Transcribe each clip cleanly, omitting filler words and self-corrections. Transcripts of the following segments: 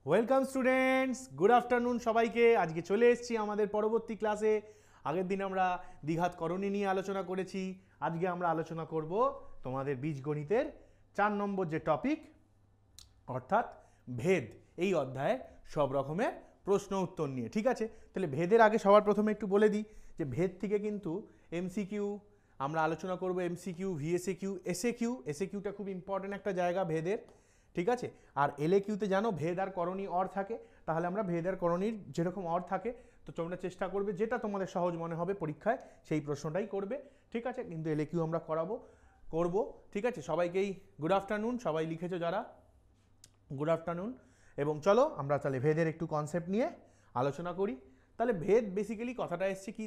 Welcome students, good afternoon সবাইকে। আজকে চলে এসেছি আমাদের পরবর্তী ক্লাসে। আগের দিন আমরা দ্বিঘাত করণী নিয়ে আলোচনা করেছি। আজকে আমরা আলোচনা করব তোমাদের বীজগণিতের 4 নম্বর যে টপিক, অর্থাৎ ভেদ। এই অধ্যায়ে সব রকমের প্রশ্ন উত্তর নিয়ে, ঠিক আছে? তাহলে ভেদের আগে সবার প্রথমে একটু বলে দিই যে ভেদ থেকে কিন্তু এমসিকিউ আমরা আলোচনা করব, এমসিকিউ, ভিএসএকিউ, এসএকিউ। এসএকিউটা খুব ইম্পর্টেন্ট একটা জায়গা ভেদের, ঠিক আছে? আর এলএকিউতে জানো ভেদ আর করণী অর থাকে, তাহলে আমরা ভেদ আর করণীর যেরকম অর থাকে তো তোমরা চেষ্টা করবে যেটা তোমাদের সহজ মনে হবে পরীক্ষায় সেই প্রশ্নটাই করবে, ঠিক আছে? কিন্তু এলএকিউ আমরা করব, ঠিক আছে? সবাইকেই গুড আফটারনুন, সবাই লিখেছো যারা, গুড আফটারনুন। এবং চলো আমরা তাহলে ভেদের একটু কনসেপ্ট নিয়ে আলোচনা করি। তাহলে ভেদ বেসিক্যালি কথাটা এসছে কি,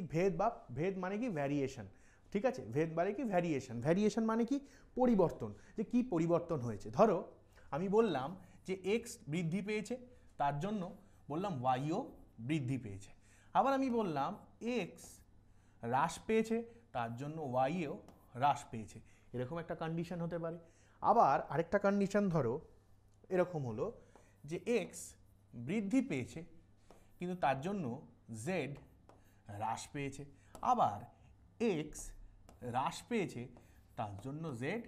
ভেদ মানে কি ভ্যারিয়েশন, ঠিক আছে? ভেদ মানে কি ভ্যারিয়েশন। ভ্যারিয়েশন মানে কি পরিবর্তন, যে কি পরিবর্তন হয়েছে। ধরো আমি বললাম যে এক্স বৃদ্ধি পেয়েছে, তার জন্য বললাম ওয়াইও বৃদ্ধি পেয়েছে। আবার আমি বললাম এক্স হ্রাস পেয়েছে, তার জন্য ওয়াইও হ্রাস পেয়েছে। এরকম একটা কন্ডিশন হতে পারে। আবার আরেকটা কন্ডিশন ধরো এরকম হলো যে এক্স বৃদ্ধি পেয়েছে কিন্তু তার জন্য জেড হ্রাস পেয়েছে। আবার এক্স হ্রাস পেয়েছে তার জন্য জেড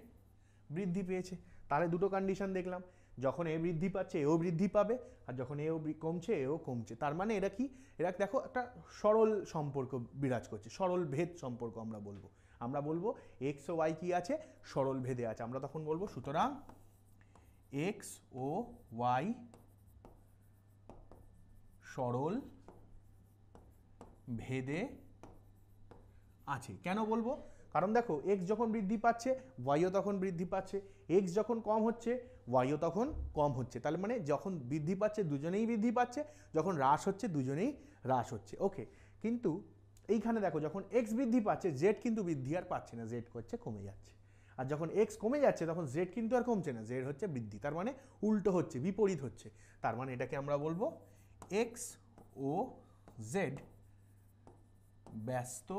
বৃদ্ধি পেয়েছে। তাহলে দুটো কন্ডিশন দেখলাম, যখন এ বৃদ্ধি পাচ্ছে এও বৃদ্ধি পাবে, আর যখন এও কমছে এও কমছে। তার মানে এরা কি, এরা দেখো একটা সরল সম্পর্ক বিরাজ করছে, সরল ভেদ সম্পর্ক আমরা বলবো এক্স ও ওয়াই কি আছে, সরল ভেদে আছে। আমরা তখন বলবো সুতরাং এক্স ও ওয়াই সরল ভেদে আছে। কেন বলবো? কারণ দেখো এক্স যখন বৃদ্ধি পাচ্ছে ওয়াইও তখন বৃদ্ধি পাচ্ছে, এক্স যখন কম হচ্ছে ওয়াইও তখন কম হচ্ছে। তাহলে মানে যখন বৃদ্ধি পাচ্ছে দুজনেই বৃদ্ধি পাচ্ছে, যখন হ্রাস হচ্ছে দুজনেই হ্রাস হচ্ছে। ওকে, কিন্তু এইখানে দেখো যখন এক্স বৃদ্ধি পাচ্ছে জেড কিন্তু বৃদ্ধি আর পাচ্ছে না, জেড করছে কমে যাচ্ছে। আর যখন এক্স কমে যাচ্ছে তখন জেড কিন্তু আর কমছে না, জেড হচ্ছে বৃদ্ধি। তার মানে উল্টো হচ্ছে, বিপরীত হচ্ছে। তার মানে এটাকে আমরা বলবো এক্স ও জেড ব্যস্ত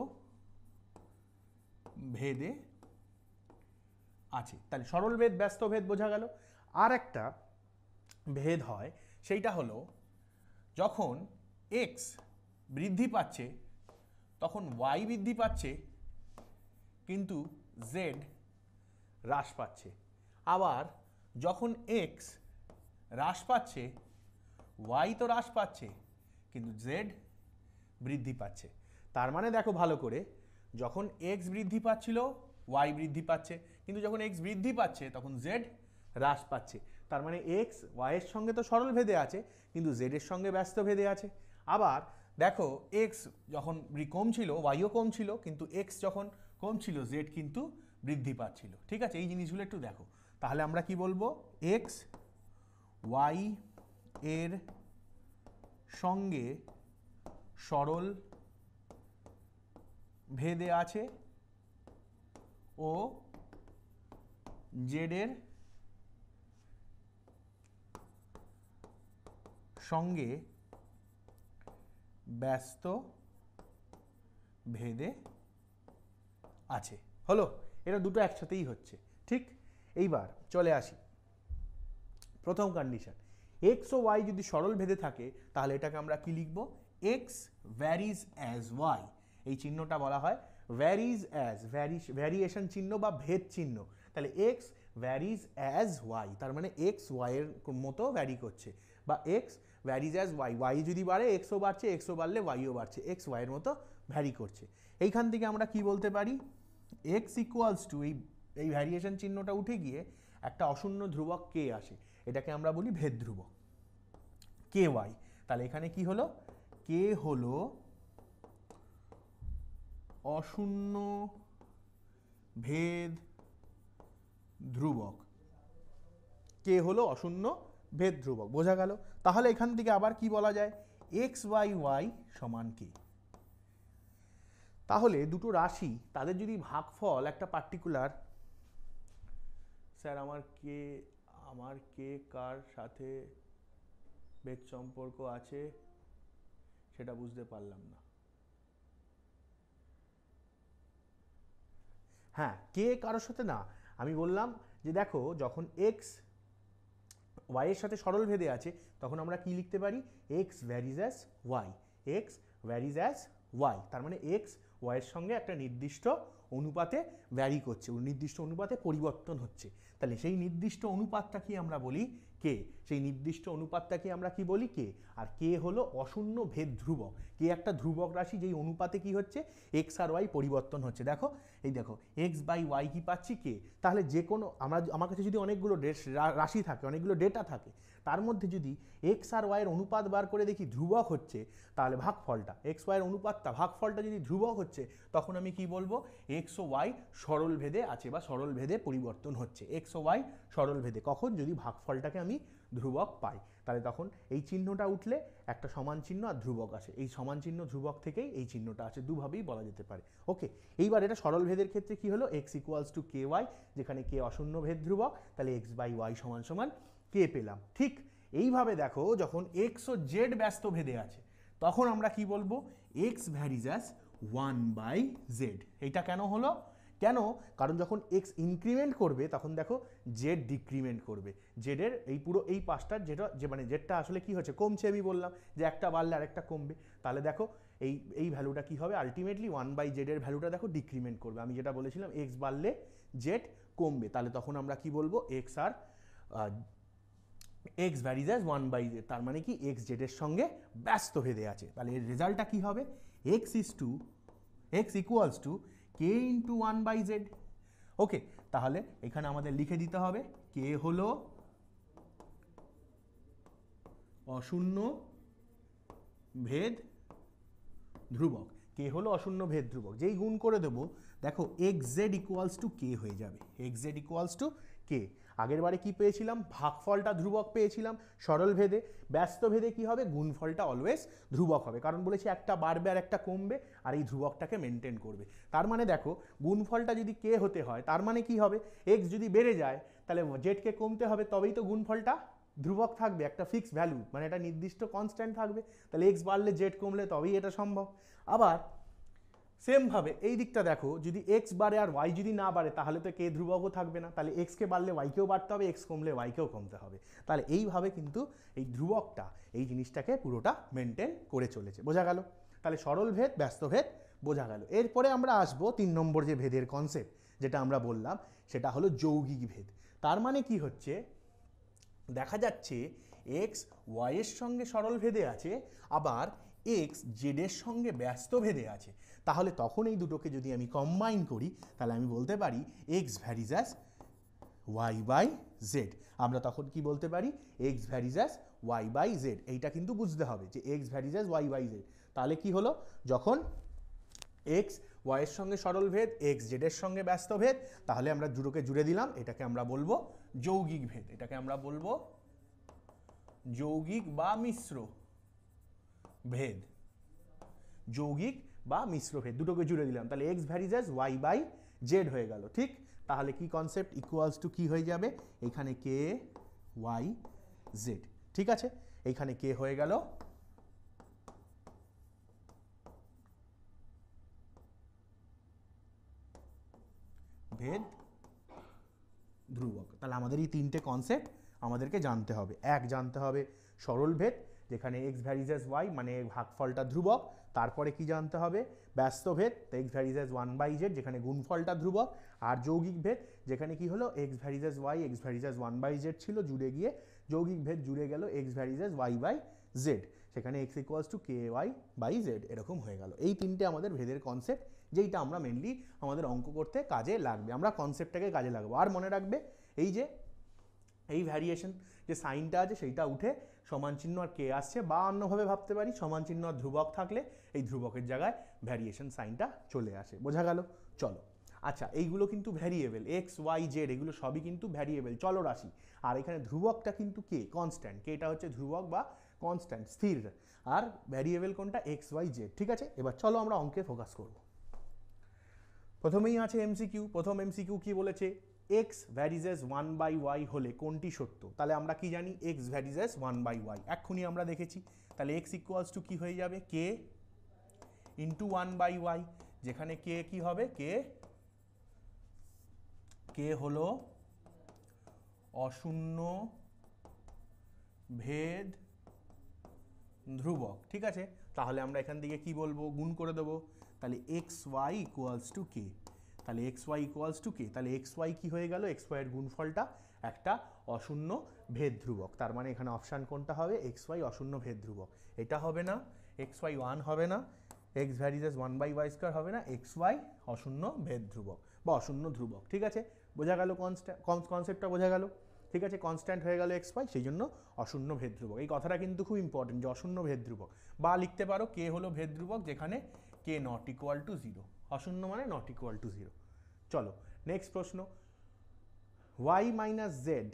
ভেদে আছে। তাহলে সরল ভেদ, ব্যস্ত ভেদ বোঝা গেল। আর একটা ভেদ হয়, সেইটা হলো যখন এক্স বৃদ্ধি পাচ্ছে তখন ওয়াই বৃদ্ধি পাচ্ছে কিন্তু জেড হ্রাস পাচ্ছে। আবার যখন এক্স হ্রাস পাচ্ছে ওয়াই তো হ্রাস পাচ্ছে কিন্তু জেড বৃদ্ধি পাচ্ছে। তার মানে দেখো ভালো করে, যখন এক্স বৃদ্ধি পাচ্ছিল ওয়াই বৃদ্ধি পাচ্ছে, কিন্তু যখন এক্স বৃদ্ধি পাচ্ছে তখন জেড হ্রাস পাচ্ছে। তার মানে এক্স ওয়াইয়ের সঙ্গে তো সরল ভেদে আছে কিন্তু জেডের সঙ্গে ব্যস্ত ভেদে আছে। আবার দেখো এক্স যখন কমছিল ওয়াইও কমছিল, কিন্তু এক্স যখন কমছিল জেড কিন্তু বৃদ্ধি পাচ্ছিল, ঠিক আছে? এই জিনিসগুলো একটু দেখো। তাহলে আমরা কি বলবো, এক্স ওয়াই এর সঙ্গে সরল ভেদে আছে ও জেডের সঙ্গে ব্যস্ত ভেদে আছে। হলো, এটা দুটো একসাথেই হচ্ছে, ঠিক? এইবার চলে আসি প্রথম কন্ডিশন। এক্স ও ওয়াই যদি সরল ভেদে থাকে তাহলে এটাকে আমরা কি লিখব, এক্স ভ্যারিজ অ্যাজ ওয়াই। এই চিহ্নটা বলা হয় ভ্যারিজ অ্যাজ, ভ্যারিয়েশন চিহ্ন বা ভেদ চিহ্ন। তাহলে এক্স ভ্যারিজ অ্যাজ ওয়াই, তার মানে এক্স ওয়াইয়ের মতো ভ্যারি করছে, বা X varies as Y. Y যদি বাড়ে এক্সও বাড়ছে, এক্সও বাড়লে ওয়াইও বাড়ছে, এক্স ওয়াইয়ের মতো ভ্যারি করছে। এইখান থেকে আমরা কি বলতে পারি, এক্স ইকুয়ালস টু এই ভ্যারিয়েশন চিহ্নটা উঠে গিয়ে একটা অশূন্য ধ্রুবক কে আসে, এটাকে আমরা বলি ভেদ ধ্রুবক কে ওয়াই। তাহলে এখানে কি হলো, কে হলো অশূন্য ভেদ ধ্রুবক, কে হলো অশূন্য ভেদ ধ্রুবক, বোঝা গেল? তাহলে এখান থেকে আবার কি বলা যায়, এক্স ওয়াই ওয়াই সমান কে। তাহলে দুটো রাশি তাদের যদি ভাগফল একটা পার্টিকুলার, স্যার আমার কে কার সাথে ভেদ সম্পর্ক আছে সেটা বুঝতে পারলাম না। হ্যাঁ, কে কারোর সাথে না, আমি বললাম যে দেখো যখন এক্স ওয়াই এর সাথে সরল ভেদে আছে, তখন আমরা কি লিখতে পারি, x varies as Y, x varies as Y. তার মানে এক্স ওয়াইয়ের সঙ্গে একটা নির্দিষ্ট অনুপাতে ভ্যারি করছে, নির্দিষ্ট অনুপাতে পরিবর্তন হচ্ছে। তাহলে সেই নির্দিষ্ট অনুপাতটাকে আমরা বলি কে, সেই নির্দিষ্ট অনুপাতটাকে আমরা কি বলি কে। আর কে হলো অশূন্য ভেদ ধ্রুবক, কে একটা ধ্রুবক রাশি যেই অনুপাতে কি হচ্ছে এক্স আর ওয়াই পরিবর্তন হচ্ছে। দেখো এই দেখো এক্স বাই ওয়াই কি পাচ্ছি কে। তাহলে যে কোনো আমার কাছে যদি অনেকগুলো রাশি থাকে, অনেকগুলো ডেটা থাকে, তার মধ্যে যদি এক্স আর ওয়াইয়ের অনুপাত বার করে দেখি ধ্রুবক হচ্ছে, তাহলে ভাগফলটা এক্স ওয়াইয়ের অনুপাতটা ভাগফলটা যদি ধ্রুবক হচ্ছে, তখন আমি কি বলবো, এক্স ও ওয়াই সরল ভেদে আছে বা সরল ভেদে পরিবর্তন হচ্ছে। এক্স ও ওয়াই সরল ভেদে কখন, যদি ভাগফলটাকে আমি ধ্রুবক পাই, তাহলে তখন এই চিহ্নটা উঠলে একটা সমান চিহ্ন আর ধ্রুবক আসে, এই সমান চিহ্ন ধ্রুবক থেকেই এই চিহ্নটা আছে, দুভাবেই বলা যেতে পারে। ওকে, এইবার এটা সরল ভেদের ক্ষেত্রে কি হলো, x equals to k y, যেখানে কে অশূন্য ভেদ ধ্রুবক, তাহলে এক্স বাই ওয়াই সমান সমান কে পেলাম। ঠিক এইভাবে দেখো যখন এক্স ও জেড ব্যস্ত ভেদে আছে, তখন আমরা কি বলবো, x varies as one by z. এইটা কেন হলো, কেন, কারণ যখন এক্স ইনক্রিমেন্ট করবে তখন দেখো জেড ডিক্রিমেন্ট করবে, জেডের এই পুরো এই পাঁচটার যেটা মানে জেডটা আসলে কি হচ্ছে, কমছে। আমি বললাম যে একটা বাড়লে আরেকটা কমবে, তাহলে দেখো এই ভ্যালুটা কি হবে, আলটিমেটলি ওয়ান বাই জেডের ভ্যালুটা দেখো ডিক্রিমেন্ট করবে। আমি যেটা বলেছিলাম এক্স বাড়লে জেড কমবে, তাহলে তখন আমরা কি বলবো, এক্স আর x varies as one by z, তার মানে কি এক্স জেডের সঙ্গে ব্যস্ত ভেদে আছে। তাহলে এর রেজাল্টটা কি হবে, x equals to k into one by z. Okay, তাহলে এখানে আমাদের লিখে দিতে হবে কে হলো অশূন্য ভেদ ধ্রুবক, কে হলো অশূন্য ভেদ ধ্রুবক। যেই গুণ করে দেবো দেখো এক্স জেড ইকুয়ালস টু কে হয়ে যাবে, এক্স জেড ইকুয়ালস টু কে। আগের বারে কি পেয়েছিলাম, ভাগফলটা ধ্রুবক পেয়েছিলাম সরল ভেদে, ব্যস্ত ভেদে কি হবে, গুণফলটা অলওয়েজ ধ্রুবক হবে, কারণ বলেছি একটা বাড়বে আর একটা কমবে আর এই ধ্রুবকটাকে মেনটেন করবে। তার মানে দেখো গুণফলটা যদি কে হতে হয়, তার মানে কি হবে, এক্স যদি বেড়ে যায় তাহলে জেডকে কমতে হবে, তবেই তো গুণফলটা ধ্রুবক থাকবে, একটা ফিক্সড ভ্যালু, মানে একটা নির্দিষ্ট কনস্ট্যান্ট থাকবে। তাহলে এক্স বাড়লে জেড কমলে তবেই এটা সম্ভব। আবার সেমভাবে এই দিকটা দেখো, যদি এক্স বাড়ে আর ওয়াই যদি না বাড়ে, তাহলে তো কে ধ্রুবকও থাকবে না, তাহলে এক্সকে বাড়লে ওয়াইকেও বাড়তে হবে, এক্স কমলে ওয়াইকেও কমতে হবে। তাহলে এইভাবে কিন্তু এই ধ্রুবকটা এই জিনিসটাকে পুরোটা মেনটেন করে চলেছে, বোঝা গেল। তাহলে সরল ভেদ ব্যস্ত ভেদ বোঝা গেল। এরপরে আমরা আসবো 3 নম্বর যে ভেদের কনসেপ্ট যেটা আমরা বললাম, সেটা হলো যৌগিক ভেদ। তার মানে কি হচ্ছে, দেখা যাচ্ছে এক্স ওয়াইয়ের সঙ্গে সরল ভেদে আছে, আবার এক্স জেডের সঙ্গে ব্যস্ত ভেদে আছে। তাহলে তখন এই দুটোকে যদি আমি কম্বাইন করি, তাহলে আমি বলতে পারি x varies as y by z. আমরা তখন কি বলতে পারি, x varies as y by z. এইটা কিন্তু বুঝতে হবে যে x varies as y by z. তাহলে কি হলো, যখন এক্স ওয়াইয়ের সঙ্গে সরল ভেদ, এক্স জেডের সঙ্গে ব্যস্ত ভেদ, তাহলে আমরা দুটোকে জুড়ে দিলাম, এটাকে আমরা বলবো যৌগিক ভেদ, এটাকে আমরা বলবো যৌগিক বা মিশ্র ভেদ, যৌগিক বা মিশ্র ভেদ, দুটোকে জুড়ে দিলাম। তাহলে x varies as y by z হয়ে গেল। ঠিক, তাহলে কি কনসেপ্ট, ইকুয়ালস টু কি হয়ে যাবে, এখানে কে ওয়াই জেড। ঠিক আছে, এইখানে কে হয়ে গেল ভেদ ধ্রুবক। তাহলে আমাদের এই তিনটে কনসেপ্ট আমাদেরকে জানতে হবে। এক, জানতে হবে সরল ভেদ, যেখানে এক্স ভ্যারিজ অ্যাজ ওয়াই মানে ভাগফলটা ধ্রুবক। তারপরে কি জানতে হবে, ব্যস্ত ভেদ, x varies as one by z, যেখানে গুণফলটা ধ্রুবক। আর যৌগিক ভেদ, যেখানে কি হলো, x varies as Y, x varies as one by z ছিল, জুড়ে গিয়ে যৌগিক ভেদ জুড়ে গেল x varies as y by z, সেখানে x equals to k y by z, এরকম হয়ে গেল। এই তিনটে আমাদের ভেদের কনসেপ্ট, যেইটা আমরা মেনলি আমাদের অঙ্ক করতে কাজে লাগবে। আমরা কনসেপ্টটাকে কাজে লাগবো। আর মনে রাখবে এই যে এই ভ্যারিয়েশন যে সাইনটা আছে সেইটা উঠে সমান চিহ্ন আর কে আসছে, বা অন্যভাবে ভাবতে পারি সমান চিহ্ন আর ধ্রুবক থাকলে এই ধ্রুবকের জায়গায় ভ্যারিয়েশন সাইনটা চলে আসে, বোঝা গেল। চলো, আচ্ছা এইগুলো কিন্তু ভ্যারিয়েবল, এক্স ওয়াই জেড এগুলো সবই কিন্তু ভ্যারিয়েবল, চলরাশি। আর এখানে ধ্রুবকটা কিন্তু কে, কনস্ট্যান্ট, কেটা হচ্ছে ধ্রুবক বা কনস্ট্যান্ট, স্থির। আর ভ্যারিয়েবল কোনটা, এক্স ওয়াই জেড। ঠিক আছে, এবার চলো আমরা অঙ্কে ফোকাস করব। প্রথমেই আছে এমসিকিউ। প্রথম এমসিকিউ কি বলেছে, x varies as one by y হলে কোনটি সত্য। তাহলে আমরা কি জানি, x varies as one by y, এক্ষুনি আমরা দেখেছি। তাহলে এক্স ইকুয়ালস টু কি হয়ে যাবে, কে ইন্টু ওয়ান বাই ওয়াই, যেখানে কে কি হবে, কে হলো অশূন্য ভেদ ধ্রুবক। ঠিক আছে, তাহলে আমরা এখান থেকে কি বলবো, গুণ করে দেবো। তাহলে x Y equals to k, তাহলে x Y equals to k, তাহলে এক্স ওয়াই কী হয়ে গেল, এক্স ওয়াইয়ের গুণফলটা একটা অশূন্য ভেদ ধ্রুবক। তার মানে এখানে অপশান কোনটা হবে, এক্স ওয়াই অশূন্য ভেদ ধ্রুবক। এটা হবে না, এক্স ওয়াই 1 হবে না, এক্স ভ্যারিজ এস 1/y² হবে না, এক্স ওয়াই অশূন্য ভেদ ধ্রুবক বা অশূন্য ধ্রুবক। ঠিক আছে, বোঝা গেল, কনসেপ্টটা বোঝা গেল। ঠিক আছে, কনস্ট্যান্ট হয়ে গেল এক্স ওয়াই, সেই জন্য অশূন্য ভেদ ধ্রুবক। এই কথাটা কিন্তু খুব ইম্পর্টেন্ট যে অশূন্য ভেদ ধ্রুবক, বা লিখতে পারো কে হলো ভেদ ধ্রুবক যেখানে কে নট ইকুয়াল টু 0, অশূন্য মানে নট ইকুয়াল টু 0। চলো নেক্সট প্রশ্ন, y minus z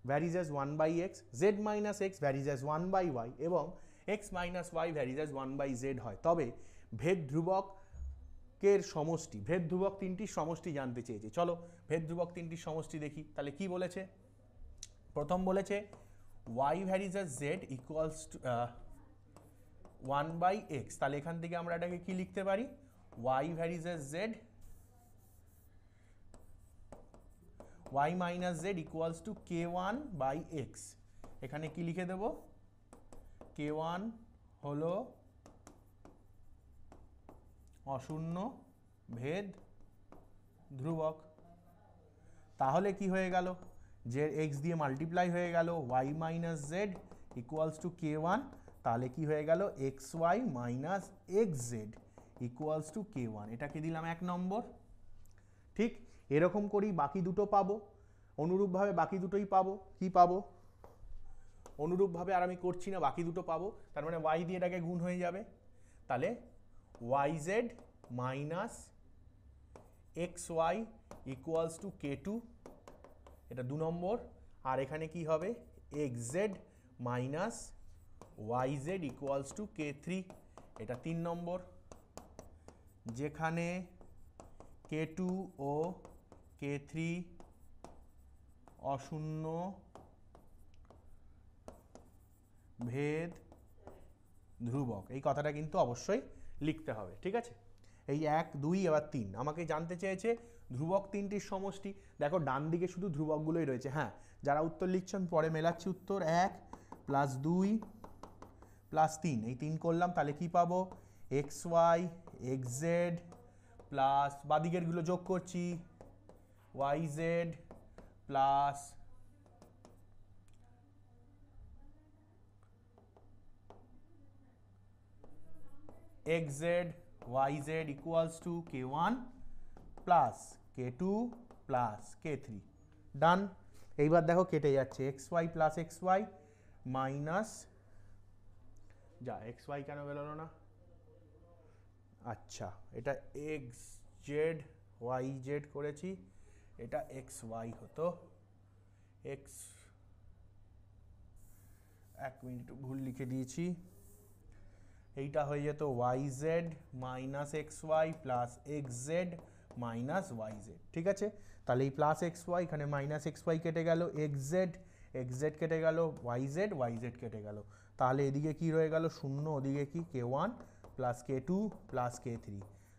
varies as 1/x, z minus x varies as 1/y এবং x minus y varies as 1/z হয়, তবে ভেদ ধ্রুবকের সমষ্টি, ভেদ ধ্রুবক তিনটির সমষ্টি জানতে চেয়েছে। চলো ভেদ ধ্রুবক তিনটির সমষ্টি দেখি। তাহলে কি বলেছে, প্রথম বলেছে y varies S z equals to 1/x, তাহলে এখান থেকে আমরা এটাকে কি লিখতে পারি, y varies S z y minus Z equals two k1/x। এখানে কি লিখে দেব, k1 হলো অশূন্য ভেদ ধ্রুবক। তাহলে কি হয়ে গেল, যে x দিয়ে মাল্টিপ্লাই হয়ে গেল, y minus Z equals to k1, তাহলে কি হয়ে গেল, xy minus xz equals to k1। এটাকে দিলাম 1 নম্বর। ঠিক এরকম করেই বাকি দুটো পাবো, অনুরূপভাবে বাকি দুটোই পাবো। কি পাবো, অনুরূপভাবে আর আমি করছি না, বাকি দুটো পাবো। তার মানে y দিয়ে এটাকে গুণ হয়ে যাবে, তাহলে yz minus xy equals to k2, এটা 2 নম্বর। আর এখানে কি হবে, xz minus yz equals to k3, এটা 3 নম্বর। যেখানে k2 ও k3 অশূন্য ভেদ ধ্রুবক, এই কথাটা কিন্তু অবশ্যই লিখতে হবে। ঠিক আছে, এই 1 2 এবার 3 আমাকে জানতে চেয়েছে ধ্রুবক তিনটির সমষ্টি। দেখো ডান দিকে শুধু ধ্রুবকগুলোই রয়েছে। হ্যাঁ, যারা উত্তর লিখছেন পরে মেলাচ্ছি উত্তর, 1 প্লাস 2 প্লাস 3, এই 3 করলাম, তাহলে কি পাবো, xy xz প্লাস বাদিকেরগুলো যোগ করছি yz plus xz yz equals to k1 plus k2 plus k3। ডান। এইবার দেখো কেটে যাচ্ছে, xy প্লাস xy মাইনাস, যা xy কেন বেরোলো না, আচ্ছা এটা xz yz করেছি, এটা xy হতো, x 1 মিনিট ভুল লিখে দিয়েছি, এইটা হয়ে যেত yz minus xy plus xz minus yz। ঠিক আছে, তাহলে এই প্লাস xy এখানে মাইনাস xy কেটে গেল, xz xz কেটে গেল, yz yz কেটে গেল, তাহলে এদিকে কি রয়ে গেল 0, ওদিকে কি k1 plus k2 plus k3,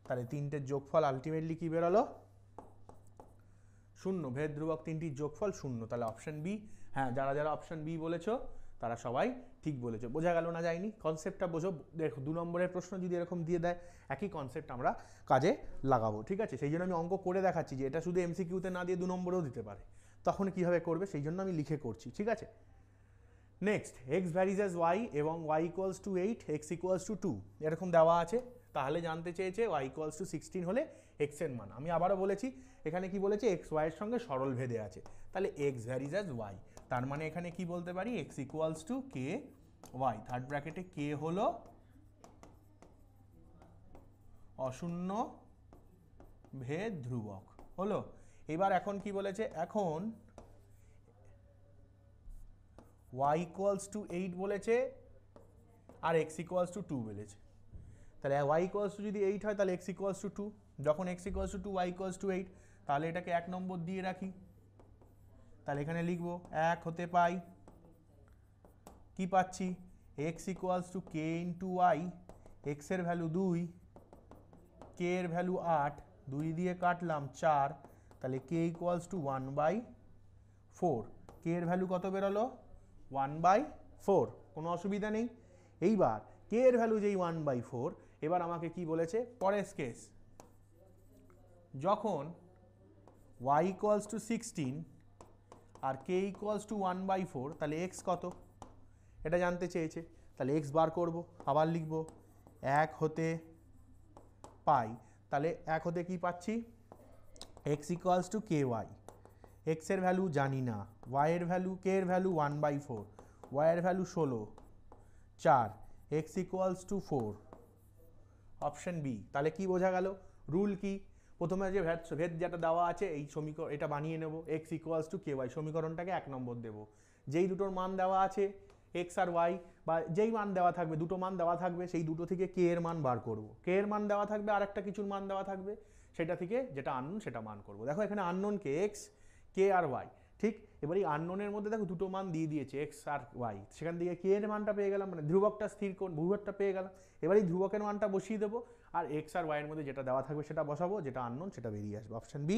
তাহলে তিনটের যোগফল আলটিমেটলি কি বেরোলো, 0। ভেদ ধ্রুবক তিনটির যোগফল 0, তাহলে অপশন বি। হ্যাঁ, যারা যারা অপশন বি বলেছো তারা সবাই ঠিক বলেছো। বোঝা গেল না যায়নি, কনসেপ্টটা বোঝো। দেখো 2 নম্বরের প্রশ্ন যদি এরকম দিয়ে দেয়, একই কনসেপ্ট আমরা কাজে লাগাবো। ঠিক আছে, সেই জন্য আমি অঙ্ক করে দেখাচ্ছি যে এটা শুধু এমসিকিউতে না দিয়ে 2 নম্বরেও দিতে পারে, তখন কীভাবে করবে সেই জন্য আমি লিখে করছি। ঠিক আছে, next x varies as y এবং y equals to 8 x equals to 2 এরকম দেওয়া আছে। তাহলে জানতে চেয়েছে ওয়াই ইকুয়ালস টু 16 হলে এক্স এর মান। আমি আবারও বলেছি এখানে কি বলেছে, এক্স ওয়াই এর সঙ্গে সরল ভেদে আছে, তাহলে এক্স ভ্যারিজ এস ওয়াই, তার মানে এখানে কি বলতে পারি, x equals to k y, third ব্র্যাকেটে কে হলো অশূন্য ভেদ ধ্রুবক হলো। এবার এখন কি বলেছে, এখন y ইকুয়ালস টু 8 বলেছে আর x ইকুয়ালস টু 2 বলেছে। তাহলে y ইকুয়ালস টু যদি 8 হয় তাহলে x ইকুয়ালস টু 2, যখন x equals to 2 y equals to 8, তাহলে এটাকে 1 নম্বর দিয়ে রাখি। তাহলে এখানে লিখবো 1 হতে পাই, কি পাচ্ছি, x equals two k into y, x এর ভ্যালু 2, k এর ভ্যালু 8, 2 দিয়ে কাটলাম 4, তাহলে k ইকুয়ালস টু 1/4, k এর ভ্যালু কত বেরোলো 1/4, কোনো অসুবিধা নেই। এইবার কে এর ভ্যালু যেই 1/4, এবার আমাকে কি বলেছে পরের কেস, যখন y ইকুয়ালস টু 16 আর k ইকুয়ালস টু 1/4, তাহলে x কত এটা জানতে চেয়েছে। তাহলে x বার করব, আবার লিখব 1 হতে পাই, তাহলে 1 হতে কি পাচ্ছি x equals to ky, x এর ভ্যালু জানি না, y এর ভ্যালু, k এর ভ্যালু 1/4, y এর value 16, 4, x equals to 4, option B. তাহলে কি বোঝা গেল, রুল কি, প্রথমে যে ভেদ যেটা দেওয়া আছে এই সমীকরণ এটা বানিয়ে নেব, x ইকুয়ালস টু ky, সমীকরণটাকে 1 নম্বর দেব, যেই দুটোর মান দেওয়া আছে x আর y, বা যেই মান দেওয়া থাকবে, দুটো মান দেওয়া থাকবে, সেই দুটো থেকে k এর মান বার করব, k এর মান দেওয়া থাকবে আর একটা কিছুর মান দেওয়া থাকবে, সেটা থেকে যেটা আননোন সেটা মান করব। দেখো এখানে আননোন কে x, k আর y, ঠিক। এবার এই আননোনের মধ্যে দেখো দুটো মান দিয়ে দিয়েছে x আর y, সেখান থেকে k এর মানটা পেয়ে গেলাম, মানে ধ্রুবকটা স্থির কোণ ধ্রুবকটা পেয়ে গেলাম। এবার এই ধ্রুবকের মানটা বসিয়ে দেবো আর x আর y এর মধ্যে যেটা দেওয়া থাকবে সেটা বসাবো, যেটা আননোন সেটা বেরিয়ে আসবে, অপশন বি।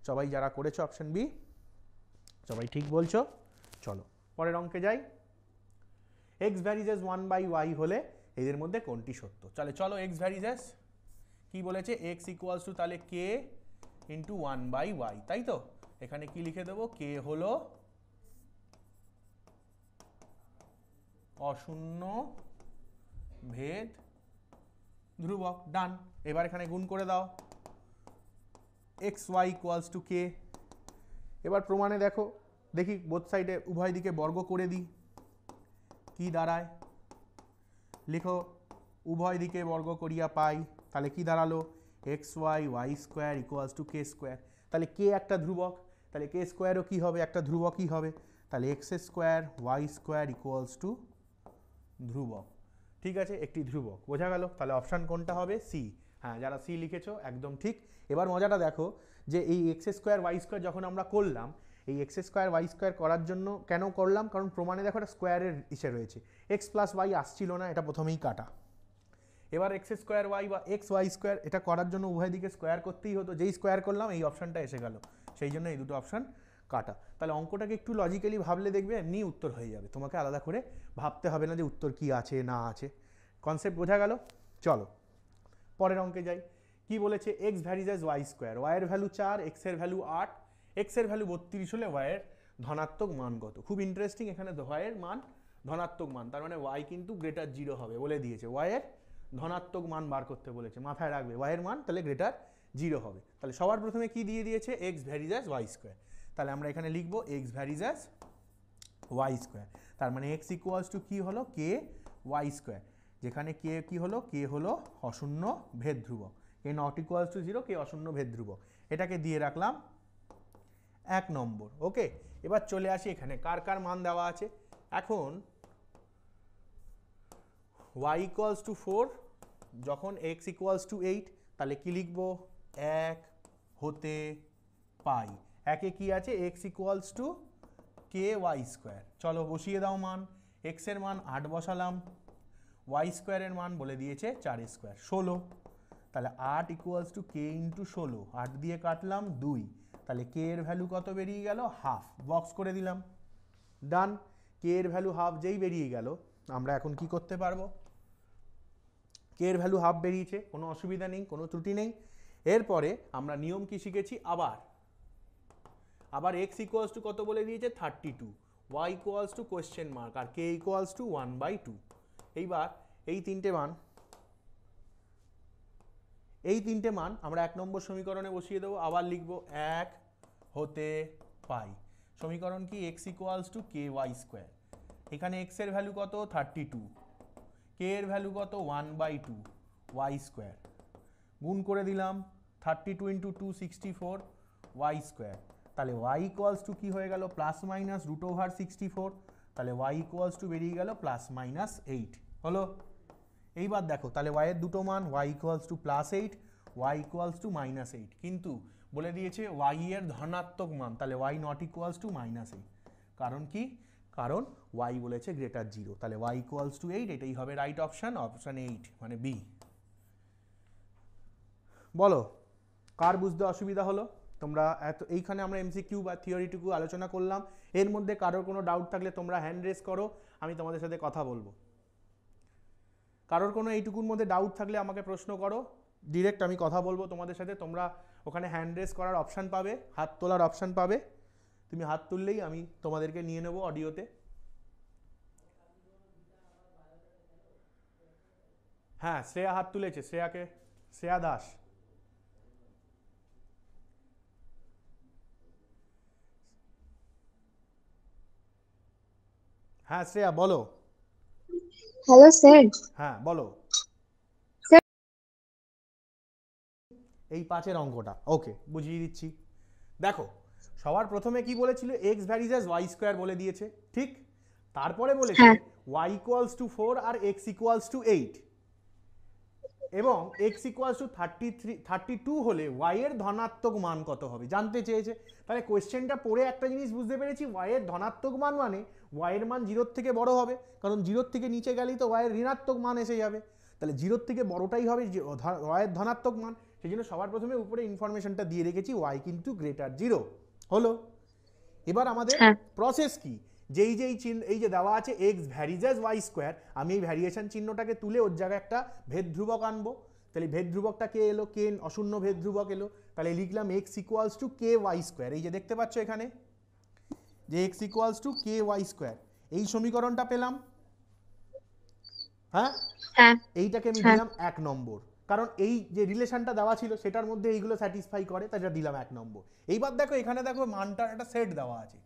সবাই যারা করেছো অপশন বি সবাই ঠিক বলছো। চলো পরের অঙ্কে যাই। x ভ্যারিজ এস 1/y হলে এদের মধ্যে কোনটি সত্য। চলো x ভ্যারিজ এস কি বলেছে, x ইকুয়ালস টু তাহলে k ইন্টু 1/y, তাই তো। এখানে কি লিখে দেবো, k হলো অশূন্য ভেদ ধ্রুবক, ডান। এবার এখানে গুণ করে দাও, xy ইকুয়ালস টু k। এবার প্রমাণে দেখো, দেখি বোথ সাইডে উভয় দিকে বর্গ করে দিই, কি দাঁড়ায়, লিখো উভয় দিকে বর্গ করিয়া পাই, তাহলে কি দাঁড়ালো xy y square equals two k square. তাহলে k একটা ধ্রুবক, তাহলে k স্কোয়ারও কি হবে, একটা ধ্রুবকই হবে, তাহলে x square y square equals to ধ্রুবক, ঠিক আছে, একটি ধ্রুবক, বোঝা গেল। তাহলে অপশান কোনটা হবে, সি। হ্যাঁ, যারা সি লিখেছো একদম ঠিক। এবার মজাটা দেখো যে এই এক্স স্কোয়ার ওয়াই স্কোয়ার যখন আমরা করলাম, এই এক্স স্কোয়ার ওয়াই স্কোয়ার করার জন্য কেন করলাম, কারণ প্রমাণে দেখো এটা স্কোয়ারের ইসে রয়েছে, এক্স প্লাস ওয়াই আসছিল না, এটা প্রথমেই কাটা। এবার এক্স স্কোয়ার ওয়াই বা এক্স ওয়াই স্কোয়ার এটা করার জন্য উভয় দিকে স্কোয়ার করতেই হতো, যেই স্কোয়ার করলাম এই অপশানটা এসে গেল, সেই জন্য এই দুটো অপশান কাটা। তাহলে অঙ্কটাকে একটু লজিক্যালি ভাবলে দেখবে এমনি উত্তর হয়ে যাবে, তোমাকে আলাদা করে ভাবতে হবে না যে উত্তর কি আছে না আছে, কনসেপ্ট বোঝা গেল। চলো পরের অঙ্কে যাই। কি বলেছে, x varies as y square, ওয়াইয়ের ভ্যালু 4, এক্সের ভ্যালু 8, এক্সের ভ্যালু 32 হলে ওয়াইয়ের ধনাত্মক মান কত। খুব ইন্টারেস্টিং, এখানে ওয়াইয়ের মান ধনাত্মক মান, তার মানে ওয়াই কিন্তু গ্রেটার 0 হবে বলে দিয়েছে, ওয়াইয়ের ধনাত্মক মান বার করতে বলেছে, মাথায় রাখবে ওয়াইয়ের মান তাহলে গ্রেটার 0 হবে। তাহলে সবার প্রথমে কি দিয়ে দিয়েছে, x varies as y square, তাহলে আমরা এখানে লিখবো x varies as y square, তার মানে এক্স ইকুয়ালস টু কি হলো, কে ওয়াই স্কোয়ার, যেখানে কে কি হলো, কে হলো অশূন্য ভেদ ধ্রুবক, কে নট ইকুয়ালস টু 0, কে অশূন্য ভেদ ধ্রুবক, এটাকে দিয়ে রাখলাম 1 নম্বর। ওকে, এবার চলে আসি এখানে কার কার মান দেওয়া আছে। এখন y ইকুয়ালস টু 4, যখন x ইকুয়ালস টু 8, তাহলে কি লিখবো, 1 হতে পাই, একে কি আছে, x equals to k y square. চলো বসিয়ে দাও মান, x এর মান 8 বসালাম, ওয়াই স্কোয়ারের মান বলে দিয়েছে 4 স্কোয়ার 16, তাহলে 8 ইকুয়ালস টু কে ইন্টু 16, 8 দিয়ে কাটলাম 2, তাহলে কে এর ভ্যালু কত বেরিয়ে গেল, হাফ, বক্স করে দিলাম, ডান। কে এর ভ্যালু হাফ যেই বেরিয়ে গেল, আমরা এখন কি করতে পারবো, কে এর ভ্যালু হাফ বেরিয়েছে, কোনো অসুবিধা নেই, কোনো ত্রুটি নেই। এরপরে আমরা নিয়ম কি শিখেছি, আবার x ইকুয়ালস টু কত বলে দিয়েছে 32, y equals to question mark, আর k ইকুয়ালস টু 1/2। এইবার এই তিনটে মান আমরা 1 নম্বর সমীকরণে বসিয়ে দেবো, আবার লিখবো 1 হতে পাই, সমীকরণ কি, x equals to k y square, এখানে x এর ভ্যালু কত 32, k এর ভ্যালু কত 1/2 ওয়াই স্কোয়ার, গুণ করে দিলাম 32 ইন্টু 2 64 ওয়াই স্কোয়ার, তাহলে y ইকুয়ালস টু কি হয়ে গেল, প্লাস মাইনাস √64, তাহলে y ইকুয়ালস টু বেরিয়ে গেল প্লাস মাইনাস 8 হলো। এইবার দেখো তাহলে y এর দুটো মান, y equals to plus 8, y equals two minus 8, কিন্তু বলে দিয়েছে y এর ধনাত্মক মান, তাহলে y not equals two minus 8, কারণ কি, কারণ y বলেছে গ্রেটার 0, তাহলে y ইকুয়ালস টু 8, এটাই হবে রাইট অপশান, অপশান 8 মানে বি। বলো কার বুঝতে অসুবিধা হলো, তোমরা এইখানে আমরা এমসিকিউ বা থিওরিটুকু আলোচনা করলাম। এর মধ্যে কারোর কোনো ডাউট থাকলে তোমরা হ্যান্ড রেজ করো, আমি তোমাদের সাথে কথা বলবো। কারোর কোনো এইটুকুর মধ্যে ডাউট থাকলে আমাকে প্রশ্ন করো, ডিরেক্ট আমি কথা বলবো তোমাদের সাথে। তোমরা ওখানে হ্যান্ড রেজ করার অপশান পাবে, হাত তোলার অপশান পাবে, তুমি হাত তুললেই আমি তোমাদেরকে নিয়ে নেবো অডিওতে। হ্যাঁ, শ্রেয়া হাত তুলেছে, শ্রেয়া দাস। হ্যাঁ শ্রেয়া বলো। Hello sir. হ্যাঁ বলো। এই 5-এর অঙ্কটা ওকে বুঝিয়ে দিচ্ছি। দেখো সবার প্রথমে কি বলেছিল, x varies as y square বলে দিয়েছে, ঠিক। তারপরে বলেছে ওয়াই ইকুয়ালস টু 4 আর এক্স ইকুয়ালস টু 8 এবং এক্স ইকুয়ালস টু 32 হলে ওয়াই এর ধনাত্মক মান কত হবে জানতে চেয়েছে। তাহলে কোয়েশ্চেনটা পড়ে একটা জিনিস বুঝতে পেরেছি, ওয়াই এর ধনাত্মক মান মানে ওয়াই এর মান 0 থেকে বড় হবে, কারণ 0 থেকে নিচে গেলেই তো ওয়াই এর ঋণাত্মক মান এসে যাবে। তাহলে 0 থেকে বড়টাই হবে ওয়াই এর ধনাত্মক মান। সেই জন্য সবার প্রথমে উপরে ইনফরমেশনটা দিয়ে রেখেছি, ওয়াই কিন্তু গ্রেটার 0 হলো। এবার আমাদের প্রসেস কি, যেই এই যে দেওয়া আছে x varies as y square, আমি এই ভ্যারিয়েশন চিহ্নটাকে তুলে ওর জায়গায় একটা ভেদ ধ্রুবক আনবো। তাহলে ভেদ ধ্রুবকটা কে এলো, কে অশূন্য ভেদ ধ্রুবক এলো। তাহলে লিখলাম x equals to k y square, এই যে দেখতে পাচ্ছ এখানে যে x equals to k y square, এই সমীকরণটা পেলাম। হ্যাঁ, এইটাকে আমি দিলাম 1 নম্বর, কারণ এই যে রিলেশনটা দেওয়া ছিল সেটার মধ্যে এইগুলো স্যাটিসফাই করে, তাই দিলাম 1 নম্বর। এইবার দেখো এখানে দেখো মানটার একটা সেট দেওয়া আছে,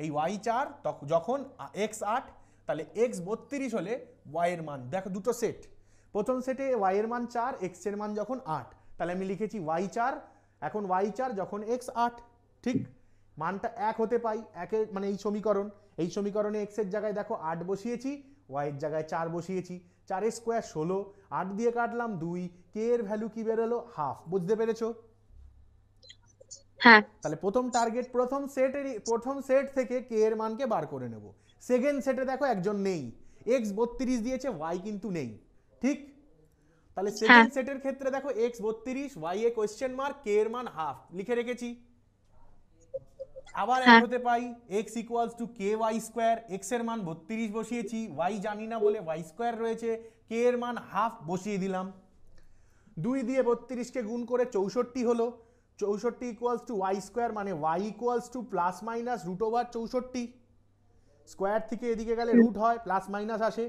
এই ওয়াই 4 যখন এক্স 8, তাহলে এক্স 32 হলে ওয়াই এর মান দেখো দুটো সেট। প্রথম সেটে ওয়াই এর মান 4, এক্স এর মান যখন 8, তাহলে আমি লিখেছি ওয়াই 4, এখন ওয়াই 4 যখন এক্স 8, ঠিক। মানটা 1 হতে পাই, একের মানে এই সমীকরণে এক্স এর জায়গায় দেখো 8 বসিয়েছি, ওয়াই এর জায়গায় 4 বসিয়েছি, 4 এর স্কোয়ার 16, 8 দিয়ে কাটলাম 2, কে এর ভ্যালু কি বেরোলো হাফ, বুঝতে পেরেছো? হ্যাঁ। তাহলে প্রথম টার্গেট প্রথম সেট থেকে কে এর মানকে বার করে নেব। সেকেন্ড সেটে দেখো একজন নেই, এক্স 32 দিয়েছে, ওয়াই কিন্তু নেই, ঠিক। তাহলে সেকেন্ড সেটের ক্ষেত্রে দেখো এক্স 32, ওয়াই এ কোয়েশ্চেন মার্ক, কে এর মান হাফ লিখে রেখেছি। আবার এক হতে পাই x equals to k y square, x এর মান 32 বসিয়েছি, ওয়াই জানি না বলে ওয়াই স্কোয়ার রয়েছে, কে এর মান হাফ বসিয়ে দিলাম। 2 দিয়ে 32 কে গুণ করে 64 হলো, 64 ইকুয়ালস টু ওয়াই স্কোয়ার, মানে y equals to plus minus root over 64, square থেকে এদিকে গেলে রুট হয়, প্লাস মাইনাস আসে,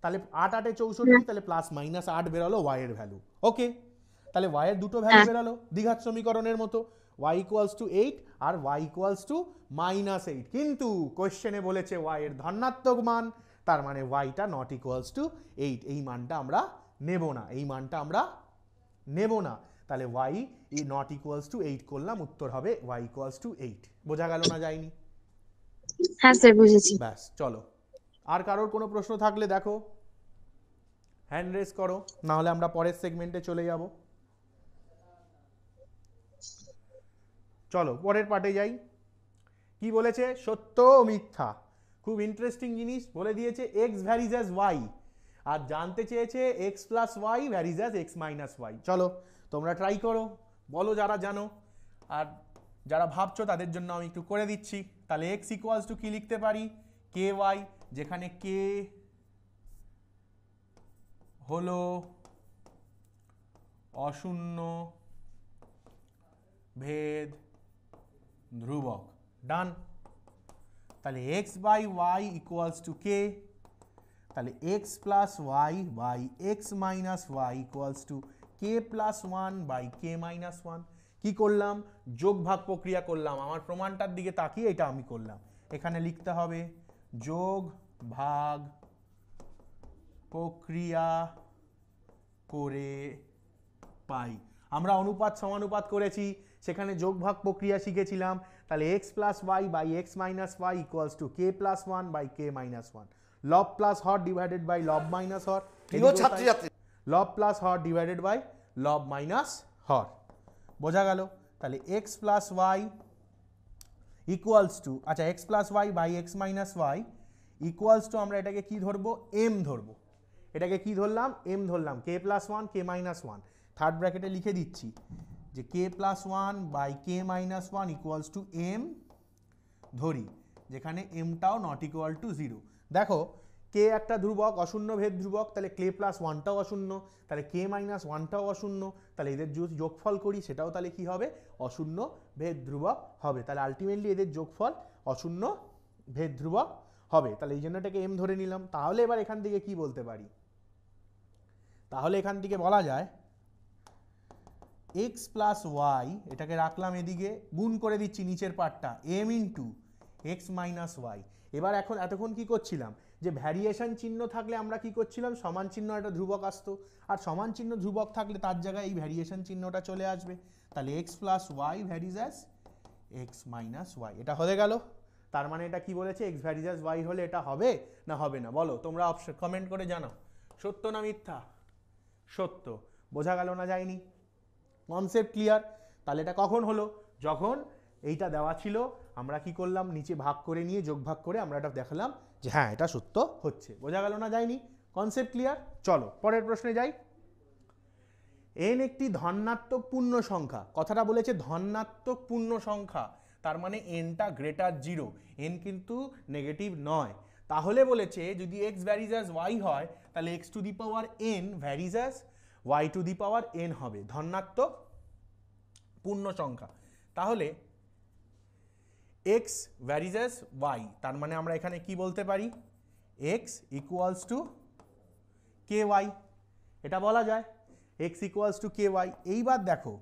তাহলে 8 8 64, তাহলে প্লাস মাইনাস 8 বেরোলো ওয়াই এর ভ্যালু। ওকে, তাহলে ওয়াই এর দুটো ভ্যালু বেরোলো দ্বিঘাত সমীকরণের মতো, ওয়াই ইকুয়ালস টু 8 আর ওয়াই ইকুয়ালস টু -8। কিন্তু কোয়েশ্চেনে বলেছে ওয়াই এর ধনাত্মক মান, তার মানে ওয়াইটা নট ইকুয়ালস টু 8, এই মানটা আমরা নেব না, এই মানটা আমরা নেব না। তাহলে ওয়াই নট ইকুয়ালস টু 8 করলাম, উত্তর হবে ওয়াই ইকুয়ালস টু 8। বোঝা গেল না যায়নি? হ্যাঁ স্যার বুঝেছি। ব্যাস চলো, আর কারোর কোনো প্রশ্ন থাকলে দেখো হ্যান্ড রেজ করো, না হলে আমরা পরের সেগমেন্টে চলে যাব। চলো পরের পার্টে যাই। কি বলেছে, সত্য ও মিথ্যা, খুব ইন্টারেস্টিং জিনিস বলে দিয়েছে। এক্স ভ্যারিজ অ্যাজ ওয়াই, আর জানতে চেয়েছে x plus y varies as x minus y. চলো তোমরা ট্রাই করো, বলো যারা জানো, আর যারা ভাবছো তাদের জন্য আমি একটু করে দিচ্ছি। তাহলে এক্স ইকুয়ালস টু কি লিখতে পারি, কে ওয়াই, যেখানে কে হলো অশূন্য ভেদ ধ্রুবক, ডান। তাহলে x by y equals to k, তাহলে x plus y by x minus y equals to k plus 1 by k minus 1। কি করলাম, যোগ ভাগ প্রক্রিয়া করলাম, আমার প্রমাণটার দিকে তাকিয়ে এটা আমি করলাম। এখানে লিখতে হবে যোগ ভাগ প্রক্রিয়া করে পাই। আমরা অনুপাত সমানুপাত করেছি, সেখানে যোগ ভাগ প্রক্রিয়া শিখেছিলাম। তাহলে x plus y by x minus y equals to k plus 1 by k minus 1। লব প্লাস হর ডিভাইডেড বাই লব মাইনাস হর, লব প্লাস হর ডিভাইডেড বাই লব মাইনাস হর। বোঝা গেল? তাহলে x plus y equals to, আচ্ছা x plus y by x minus y equals to, আমরা এটাকে কি ধরবো, এম ধরবো। এটাকে কি ধরলাম, এম ধরলাম, k plus 1 k minus 1, third ব্র্যাকেটে লিখে দিচ্ছি যে k plus one by k minus one equals to M ধরি, যেখানে এমটাও নট ইকুয়াল টু জিরো। দেখো কে একটা ধ্রুবক, অশূন্য ভেদ ধ্রুবক, তাহলে কে প্লাস ওয়ানটাও অশূন্য, তাহলে কে মাইনাস ওয়ানটাও অশূন্য, তাহলে এদের যদি যোগফল করি সেটাও তাহলে কি হবে, অশূন্য ভেদ ধ্রুবক হবে। তাহলে আলটিমেটলি এদের যোগফল অশূন্য ভেদ ধ্রুবক হবে। তাহলে এই জন্য এটাকে এম ধরে নিলাম। তাহলে এবার এখান থেকে কি বলতে পারি, তাহলে এখান থেকে বলা যায় এক্স প্লাস ওয়াই, এটাকে রাখলাম এদিকে, গুণ করে দিচ্ছি নিচের পার্টটা, m into x minus y. এবার এখন এতক্ষণ কি করছিলাম, যে ভ্যারিয়েশন চিহ্ন থাকলে আমরা কি করছিলাম, সমান চিহ্ন একটা ধ্রুবক আসতো, আর সমান চিহ্ন ধ্রুবক থাকলে তার জায়গায় এই ভ্যারিয়েশন চিহ্নটা চলে আসবে। তাহলে x plus y varies as x minus y, এটা হয়ে গেল। তার মানে এটা কি বলেছে, এক্স ভ্যারিজ অ্যাজ ওয়াই হলে এটা হবে না হবে না, বলো তোমরা অপশন কমেন্ট করে জানাও, সত্য না মিথ্যা? সত্য। বোঝা গেল না যায়নি? Concept clear? তাহলে এটা কখন হলো, যখন এইটা দেওয়া ছিল, আমরা কি করলাম, নিচে ভাগ করে নিয়ে যোগ ভাগ করে আমরা এটা দেখালাম যে হ্যাঁ এটা সত্য হচ্ছে। বোঝা গেল না যায়নি? Concept clear? চলো পরের প্রশ্নে যাই। এন একটি ধনাত্মক পূর্ণ সংখ্যা, কথাটা বলেছে ধনাত্মক পূর্ণ সংখ্যা, তার মানে এনটা গ্রেটার জিরো, এন কিন্তু নেগেটিভ নয়। তাহলে বলেছে যদি এক্স ভ্যারিজ অ্যাজ ওয়াই হয়, তাহলে x to the power n varies as y to the power n হবে, ধনাত্মক পূর্ণ সংখ্যা। তাহলে এক্স ভ্যারিজ অ্যাজ ওয়াই, তার মানে আমরা এখানে কি বলতে পারি, x equals to k y, এটা বলা যায়, x equals to k y. এইবার দেখো,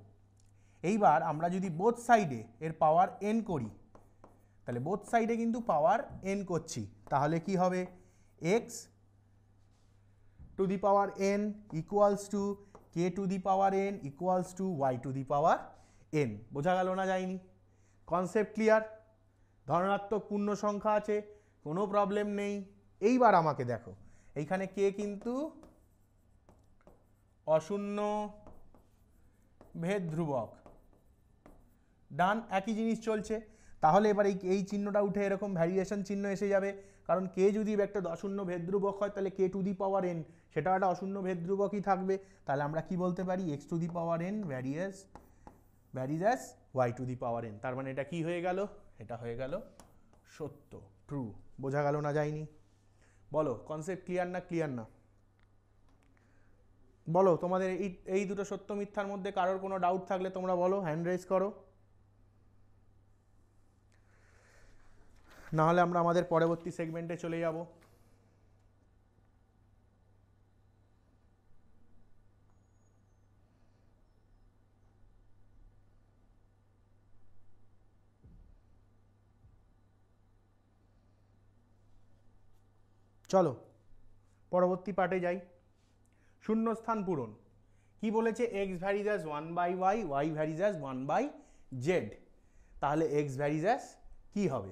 এইবার আমরা যদি বোথ সাইডে এর পাওয়ার এন করি, তাহলে বোথ সাইডে কিন্তু পাওয়ার এন করছি, তাহলে কি হবে, x to the power n equals to k to the power n equals to y to the power n. বোঝা গেল না যায়নি? Concept clear? ধনাত্মক পূর্ণ সংখ্যা আছে, কোনো প্রবলেম নেই। এইবার আমাকে দেখো, এইখানে কে কিন্তু অশূন্য ভেদ ধ্রুবক, ডান, একই জিনিস চলছে। তাহলে এবার এই চিহ্নটা উঠে এরকম ভ্যারিয়েশন চিহ্ন এসে যাবে, কারণ কে যদি একটা অশূন্য ভেদ ধ্রুবক হয়, তাহলে কে টু দি পাওয়ার এন সেটা একটা অশূন্য ভেদ ধ্রুবকই থাকবে। তাহলে আমরা কি বলতে পারি, x to the power n varies as y to the power n. তার মানে এটা কি হয়ে গেল, এটা হয়ে গেল সত্য, ট্রু। বোঝা গেল না যায়নি? বলো কনসেপ্ট ক্লিয়ার না ক্লিয়ার না? বলো তোমাদের এই দুটো সত্য মিথ্যার মধ্যে কারোর কোনো ডাউট থাকলে তোমরা বলো, হ্যান্ড রেজ করো, নাহলে আমরা আমাদের পরবর্তী সেগমেন্টে চলে যাব। চলো পরবর্তী পার্টে যাই। শূন্যস্থান পূরণ। কি বলেছে, x varies as one by y, y varies as one by z. তাহলে এক্স ভ্যারিজ অ্যাজ কি হবে?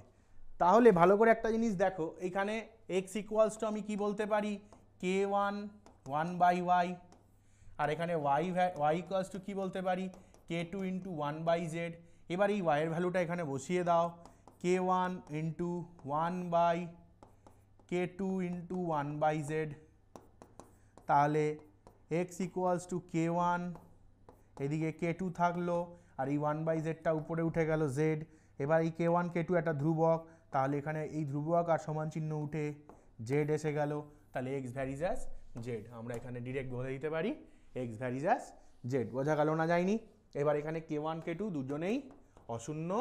তাহলে ভালো করে একটা জিনিস দেখো, এখানে এক্স ইকুয়ালস টু আমি কি বলতে পারি, k one one by y, আর এখানে ওয়াই ইকুয়ালস টু কি বলতে পারি, k two into one by z. এবার এই ওয়াইয়ের ভ্যালুটা এখানে বসিয়ে দাও, k one into one by k two into one by z. তাহলে x equals to k one, এদিকে কে টু থাকলো, আর এই ওয়ান বাই জেডটা উপরে উঠে গেল জেড। এবার এই কে ওয়ান কে টু একটা ধ্রুবক, তাহলে এখানে এই ধ্রুবক আর সমান চিহ্ন উঠে জেড এসে গেল। তাহলে এক্স ভ্যারিজ অ্যাজ জেড, আমরা এখানে ডিরেক্ট বলে দিতে পারি এক্স ভ্যারিজ অ্যাজ জেড। বোঝা গেল না যায়নি? এবার এখানে কে ওয়ান কে টু দুজনেই অশূন্য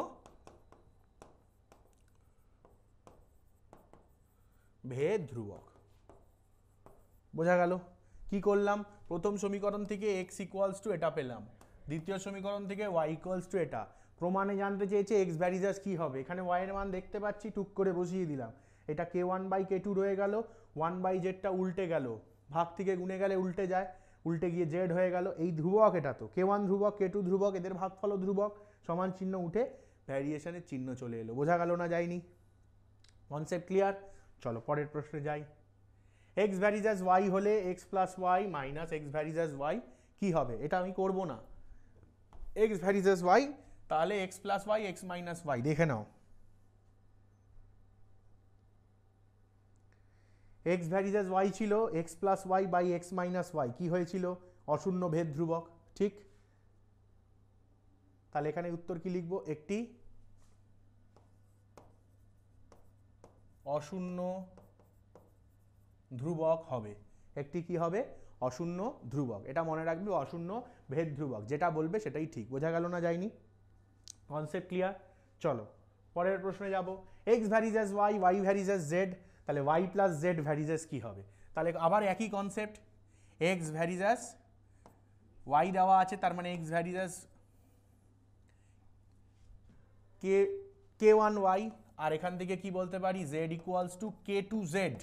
ভেদ ধ্রুবক। বোঝা গেল? কি করলাম, প্রথম সমীকরণ থেকে এক্স ইকুয়ালস টু এটা পেলাম, দ্বিতীয় সমীকরণ থেকে ওয়াই ইকুয়ালস টু এটা। প্রমাণে জানতে চেয়েছে এক্স ভ্যারিজ অ্যাজ কী হবে, এখানে ওয়াই এর মান দেখতে পাচ্ছি, টুক করে বসিয়ে দিলাম। এটা কে ওয়ান বাই কে টু রয়ে গেল, ওয়ান বাই জেডটা উল্টে গেল, ভাগ থেকে গুণে গেলে উল্টে যায়, উল্টে গিয়ে জেড হয়ে গেল। এই ধ্রুবক, এটা তো কে ওয়ান ধ্রুবক কে টু ধ্রুবক, এদের ভাগফল ধ্রুবক, সমান চিহ্ন উঠে ভ্যারিয়েশনের চিহ্ন চলে এলো। বোঝা গেল না যায়নি? Concept clear? চলো পরের প্রশ্নে যাই। এক্স ভ্যারিজ অ্যাজ ওয়াই হলে x plus y minus x varies as y কী হবে? এটা আমি করব না, এক্স ভ্যারিজ অ্যাজ ওয়াই, তাহলে x plus y x minus y, দেখে নাও। এক্স ভ্যারিজ অ্যাজ ওয়াই ছিল x plus y by x minus y, কী হয়েছিল? অশূন্য ভেদ ধ্রুবক, ঠিক? তাহলে এখানে উত্তর কি লিখবো, একটি অশূন্য ধ্রুবক হবে। একটি কি হবে, অশূন্য ধ্রুবক। এটা মনে রাখবি, অশূন্য ভেদ ধ্রুবক, যেটা বলবে সেটাই ঠিক। বোঝা গেল না যায়নি? Concept clear? চলো পরের প্রশ্নে যাব। X varies as Y, y varies as z, তাহলে y plus z varies as কী হবে? তাহলে আবার একই concept, x varies as y দেওয়া আছে, তার মানে x varies as k one y, আর এখান থেকে কি বলতে পারি, z equals to k two z.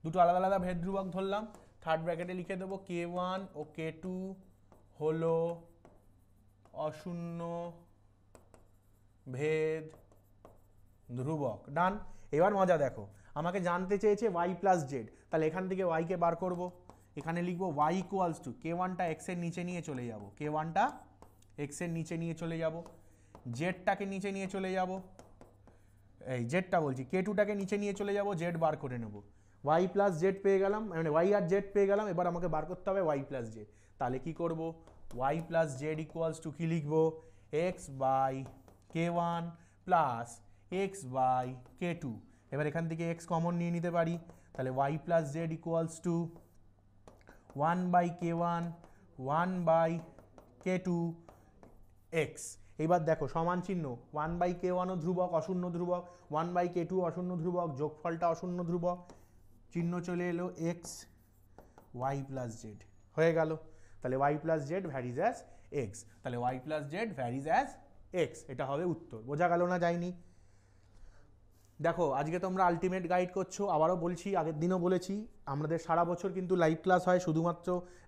দুটো আলাদা আলাদা ভেদ ধ্রুবক ধরলাম, থার্ড ব্র্যাকেটে লিখে দেবো কে ওয়ান ও কে টু হলো অশূন্য ভেদ ধ্রুবক। ডান। এবার মজা দেখো, আমাকে জানতে চেয়েছে ওয়াই প্লাস জেড, তাহলে এখান থেকে ওয়াইকে বার করব। এখানে লিখবো ওয়াই ইকুয়ালস টু কে ওয়ানটা এক্সের নিচে নিয়ে চলে যাব, কে ওয়ানটা এক্সের নিচে নিয়ে চলে যাব, জেডটাকে নিচে নিয়ে চলে যাব, এই জেডটা বলছি কে টুটাকে নিচে নিয়ে চলে যাব, জেড বার করে নেব। ওয়াই প্লাস জেড পেয়ে গেলাম, মানে ওয়াই আর জেড পেয়ে গেলাম। এবার আমাকে বার করতে হবে ওয়াই প্লাস জেড। তাহলে কি করব, y plus z equals to কী লিখবো, x by k one plus x by k two. এবার এখান থেকে এক্স কমন নিয়ে নিতে পারি, তাহলে y plus z equals to one by k one, one by k two x. এইবার দেখো সমান চিহ্ন, ওয়ান বাই কে ওয়ানও ধ্রুবক, অশূন্য ধ্রুবক, ওয়ান বাই কে টু অশূন্য ধ্রুবক, যোগফলটা অশূন্য ধ্রুবক, চিহ্ন চলে এলো এক্স ওয়াই প্লাস জেড হয়ে গেল। তাহলে y plus z varies as x, তাহলে y plus z varies as x, এটা হবে উত্তর। বোঝা গেল না যায়নি? দেখো আজকে তোমরা আলটিমেট গাইড করছো, আবারও বলছি, আগের দিনও বলেছি, আমাদের সারা বছর কিন্তু লাইভ ক্লাস হয়, শুধুমাত্র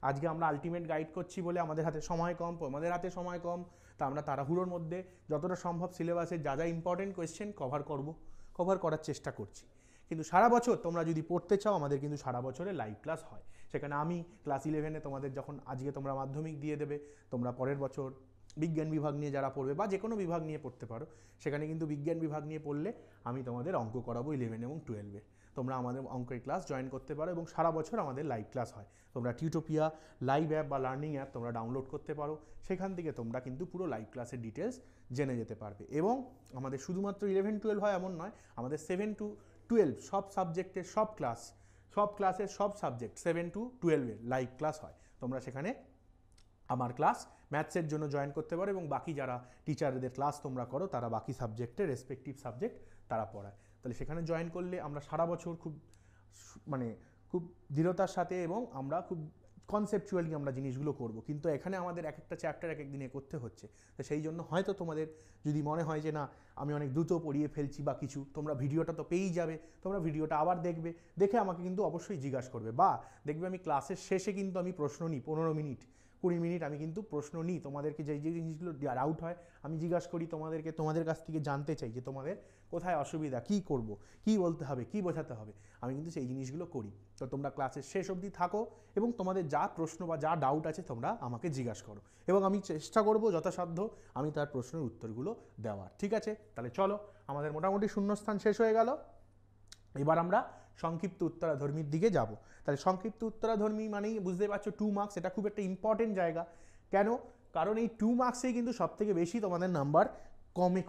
আজকে আমরা আলটিমেট গাইড করছি বলে আমাদের হাতে সময় কম, আমাদের হাতে সময় কম, তা আমরা তাড়াহুড়োর মধ্যে যতটা সম্ভব সিলেবাসের যা যা ইম্পর্টেন্ট কোয়েশ্চেন কভার করার চেষ্টা করছি। কিন্তু সারা বছর তোমরা যদি পড়তে চাও, আমাদের কিন্তু সারা বছরে লাইভ ক্লাস হয়। সেখানে আমি ক্লাস 11-এ তোমাদের যখন আজকে তোমরা মাধ্যমিক দিয়ে দেবে, তোমরা পরের বছর বিজ্ঞান বিভাগ নিয়ে যারা পড়বে বা যে কোনো বিভাগ নিয়ে পড়তে পারো, সেখানে কিন্তু বিজ্ঞান বিভাগ নিয়ে পড়লে আমি তোমাদের অঙ্ক করাবো 11 এবং 12-এ। তোমরা আমাদের অঙ্কের ক্লাস জয়েন করতে পারো এবং সারা বছর আমাদের লাইভ ক্লাস হয়। তোমরা টিউটোপিয়া লাইভ অ্যাপ বা লার্নিং অ্যাপ তোমরা ডাউনলোড করতে পারো, সেখান থেকে তোমরা কিন্তু পুরো লাইভ ক্লাসের ডিটেলস জেনে যেতে পারবে। এবং আমাদের শুধুমাত্র 11-12 হয় এমন নয়, আমাদের 7 to 12 সব সাবজেক্টের সব ক্লাসের সব সাবজেক্ট 7 to 12-এর লাইভ ক্লাস হয়। তোমরা সেখানে আমার ক্লাস ম্যাথসের জন্য জয়েন করতে পারো এবং বাকি যারা টিচারদের ক্লাস তোমরা করো তারা বাকি সাবজেক্টের রেসপেক্টিভ সাবজেক্ট তারা পড়ায়। তাহলে সেখানে জয়েন করলে আমরা সারা বছর খুব দৃঢ়তার সাথে এবং আমরা খুব কনসেপচুয়ালি আমরা জিনিসগুলো করব, কিন্তু এখানে আমাদের এক একটা চ্যাপ্টার এক এক দিনে করতে হচ্ছে। তো সেই জন্য হয়তো তোমাদের যদি মনে হয় যে না আমি অনেক দ্রুত পড়িয়ে ফেলছি বা কিছু, তোমরা ভিডিওটা তো পেয়েই যাবে, তোমরা ভিডিওটা আবার দেখবে, দেখে আমাকে কিন্তু অবশ্যই জিজ্ঞাসা করবে, বা দেখবে আমি ক্লাসের শেষে কিন্তু আমি প্রশ্ন নিই 15 মিনিট 20 মিনিট আমি কিন্তু প্রশ্ন নিই, তোমাদেরকে যে যে জিনিসগুলো ডাউট হয় আমি জিজ্ঞাসা করি তোমাদেরকে, তোমাদের কাছ থেকে জানতে চাই যে তোমাদের কোথায় অসুবিধা, কী করব, কী বলতে হবে, কী বোঝাতে হবে, আমি কিন্তু সেই জিনিসগুলো করি। তো তোমরা ক্লাসের শেষ অবধি থাকো এবং তোমাদের যা প্রশ্ন বা যা ডাউট আছে তোমরা আমাকে জিজ্ঞাসা করো এবং আমি চেষ্টা করব যথাসাধ্য আমি তার প্রশ্নের উত্তরগুলো দেওয়ার। ঠিক আছে? তাহলে চলো, আমাদের মোটামুটি শূন্যস্থান শেষ হয়ে গেল, এবার আমরা সংক্ষিপ্ত উত্তরাধর্মীর দিকে যাব। তাহলে সংক্ষিপ্ত উত্তরাধর্মী মানেই বুঝতে পারছো 2 মার্কস, এটা খুব একটা ইম্পর্টেন্ট জায়গা। কেন? কারণ এই 2 মার্কসেই কিন্তু সবথেকে বেশি তোমাদের নাম্বার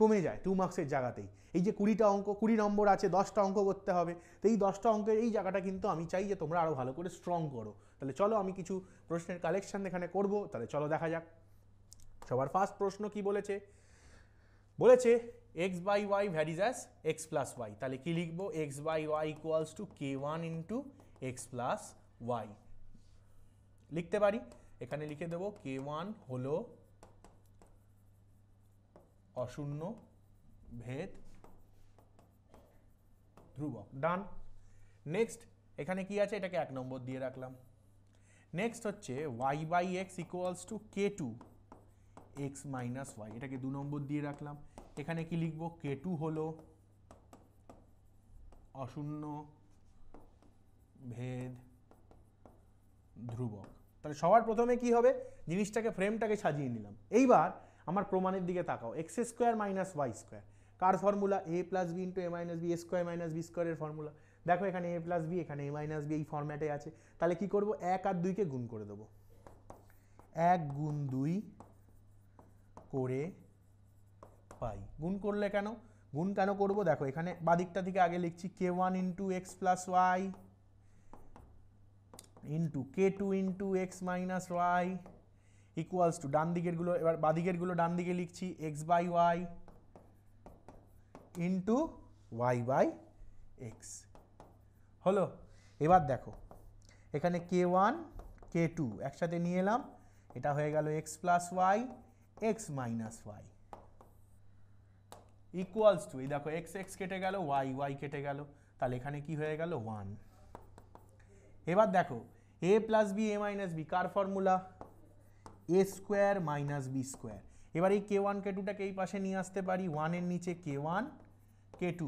কমে যায় 2 মার্কসের জায়গাতেই। এই যে 20টা অঙ্ক, 20 নম্বর আছে, 10টা অঙ্ক করতে হবে, তো এই 10টা অঙ্কের এই জায়গাটা কিন্তু আমি চাই যে তোমরা আরও ভালো করে স্ট্রং করো। তাহলে চলো আমি কিছু প্রশ্নের কালেকশন এখানে করব, তাহলে চলো দেখা যাক। সবার ফার্স্ট প্রশ্ন কি বলেছে? বলেছে x by y varies as x plus y, তাহলে কি লিখবো, x by y equals to k one into x plus y লিখতে পারি। এখানে লিখে দেবো কে ওয়ান হলো অশূন্য ভেদ ধ্রুবক। ডান। নেক্সট এখানে কি আছে, এটাকে 1 নম্বর দিয়ে রাখলাম। নেক্সট হচ্ছে y by x equals to k two x minus y, এটাকে 2 নম্বর দিয়ে রাখলাম। এখানে কি লিখবো, কে টু হলো অশূন্য ভেদ ধ্রুবক। তাহলে সবার প্রথমে কি হবে, জিনিসটাকে ফ্রেমটাকে সাজিয়ে নিলাম। এইবার আমার প্রমাণের দিকে তাকাও, x square minus y square কার formula, a plus b into a minus b square minus b স্কোয়ারের ফর্মুলা। দেখো এখানে এ প্লাস বি, এখানে এ মাইনাস বি, এই ফর্ম্যাটে আছে। তাহলে কি করব, 1 আর 2কে গুণ করে দেবো, 1 গুণ 2 করে পাই। গুণ করলে কেন, গুণ কেন করব দেখো, এখানে বাদিকটা থেকে আগে লিখছি k1 into x plus y into k2 into x minus y equals to ডান দিকের গুলো, এবার বাদিকের গুলো ডান দিকে লিখছি x by y into y by x. হলো? এবার দেখো এখানে k1 k2 একসাথে নিয়ে এলাম, এটা হয়ে গেল x plus y x minus y equals to, এই দেখো এক্স এক্স কেটে গেল, ওয়াই ওয়াই কেটে গেল, তাহলে এখানে কি হয়ে গেল 1। এবার দেখো এ plus B A minus B car formula, A square minus b square. এবার এই k1 k2টাকে এই পাশে নিয়ে আসতে পারি, 1 এর নিচে k1 k2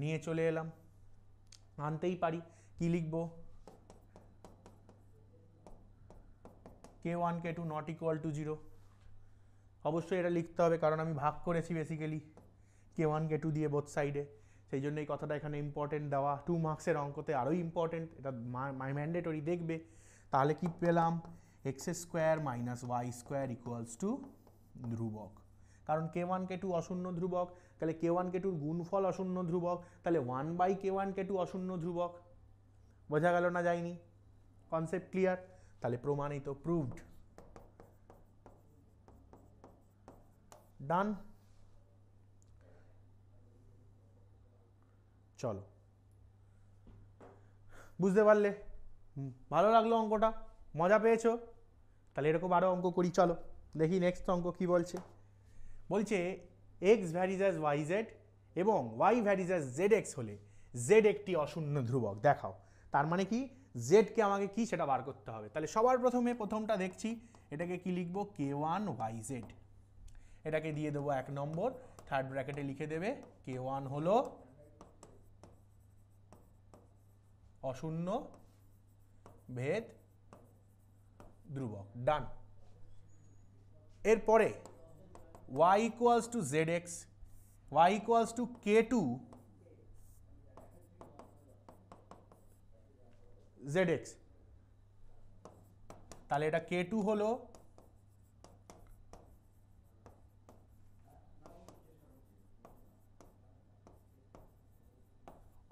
নিয়ে চলে এলাম, আনতেই পারি, কি লিখবো k1 k2 not equal to 0। অবশ্যই এটা লিখতে হবে কারণ আমি ভাগ করেছি বেসিক্যালি k1 k2 দিয়ে বোথ সাইডে, সেই জন্য এই কথাটা এখানে ইম্পর্টেন্ট দেওয়া, 2 মার্কসের অঙ্কতে আরোই ইম্পর্টেন্ট, এটা ম্যান্ডেটরি দেখবে। তাহলে কি পেলাম, x square minus y square equals to ধ্রুবক, কারণ k1 k2 অশূন্য ধ্রুবক, তাহলে k1 k2 গুণফল অশূন্য ধ্রুবক, তাহলে 1 বাই k1 k2 অশূন্য ধ্রুবক। বোঝা গেল না যায়নি? Concept clear? তাহলে প্রমাণিত, প্রুভড। ডান। চলো, বুঝতে পারলে? ভালো লাগলো অঙ্কটা? মজা পেয়েছো? তাহলে এরকম আরও অঙ্ক করি, চলো দেখি নেক্সট অঙ্ক কি বলছে। বলছে x varies as y z এবং y varies as z x হলে জেড একটি অশূন্য ধ্রুবক দেখাও। তার মানে কি, জেডকে আমাকে কি সেটা বার করতে হবে। তাহলে সবার প্রথমে প্রথমটা দেখছি, এটাকে কি লিখবো, k1 ওয়াই জেড, এটাকে দিয়ে দেবো 1 নম্বর, থার্ড ব্র্যাকেটে লিখে দেবে k1 হলো অশূন্য ভেদ ধ্রুবক। ডান। এরপরে y equals to Z x, y equals two k2 Z x, তাহলে এটা k2 হলো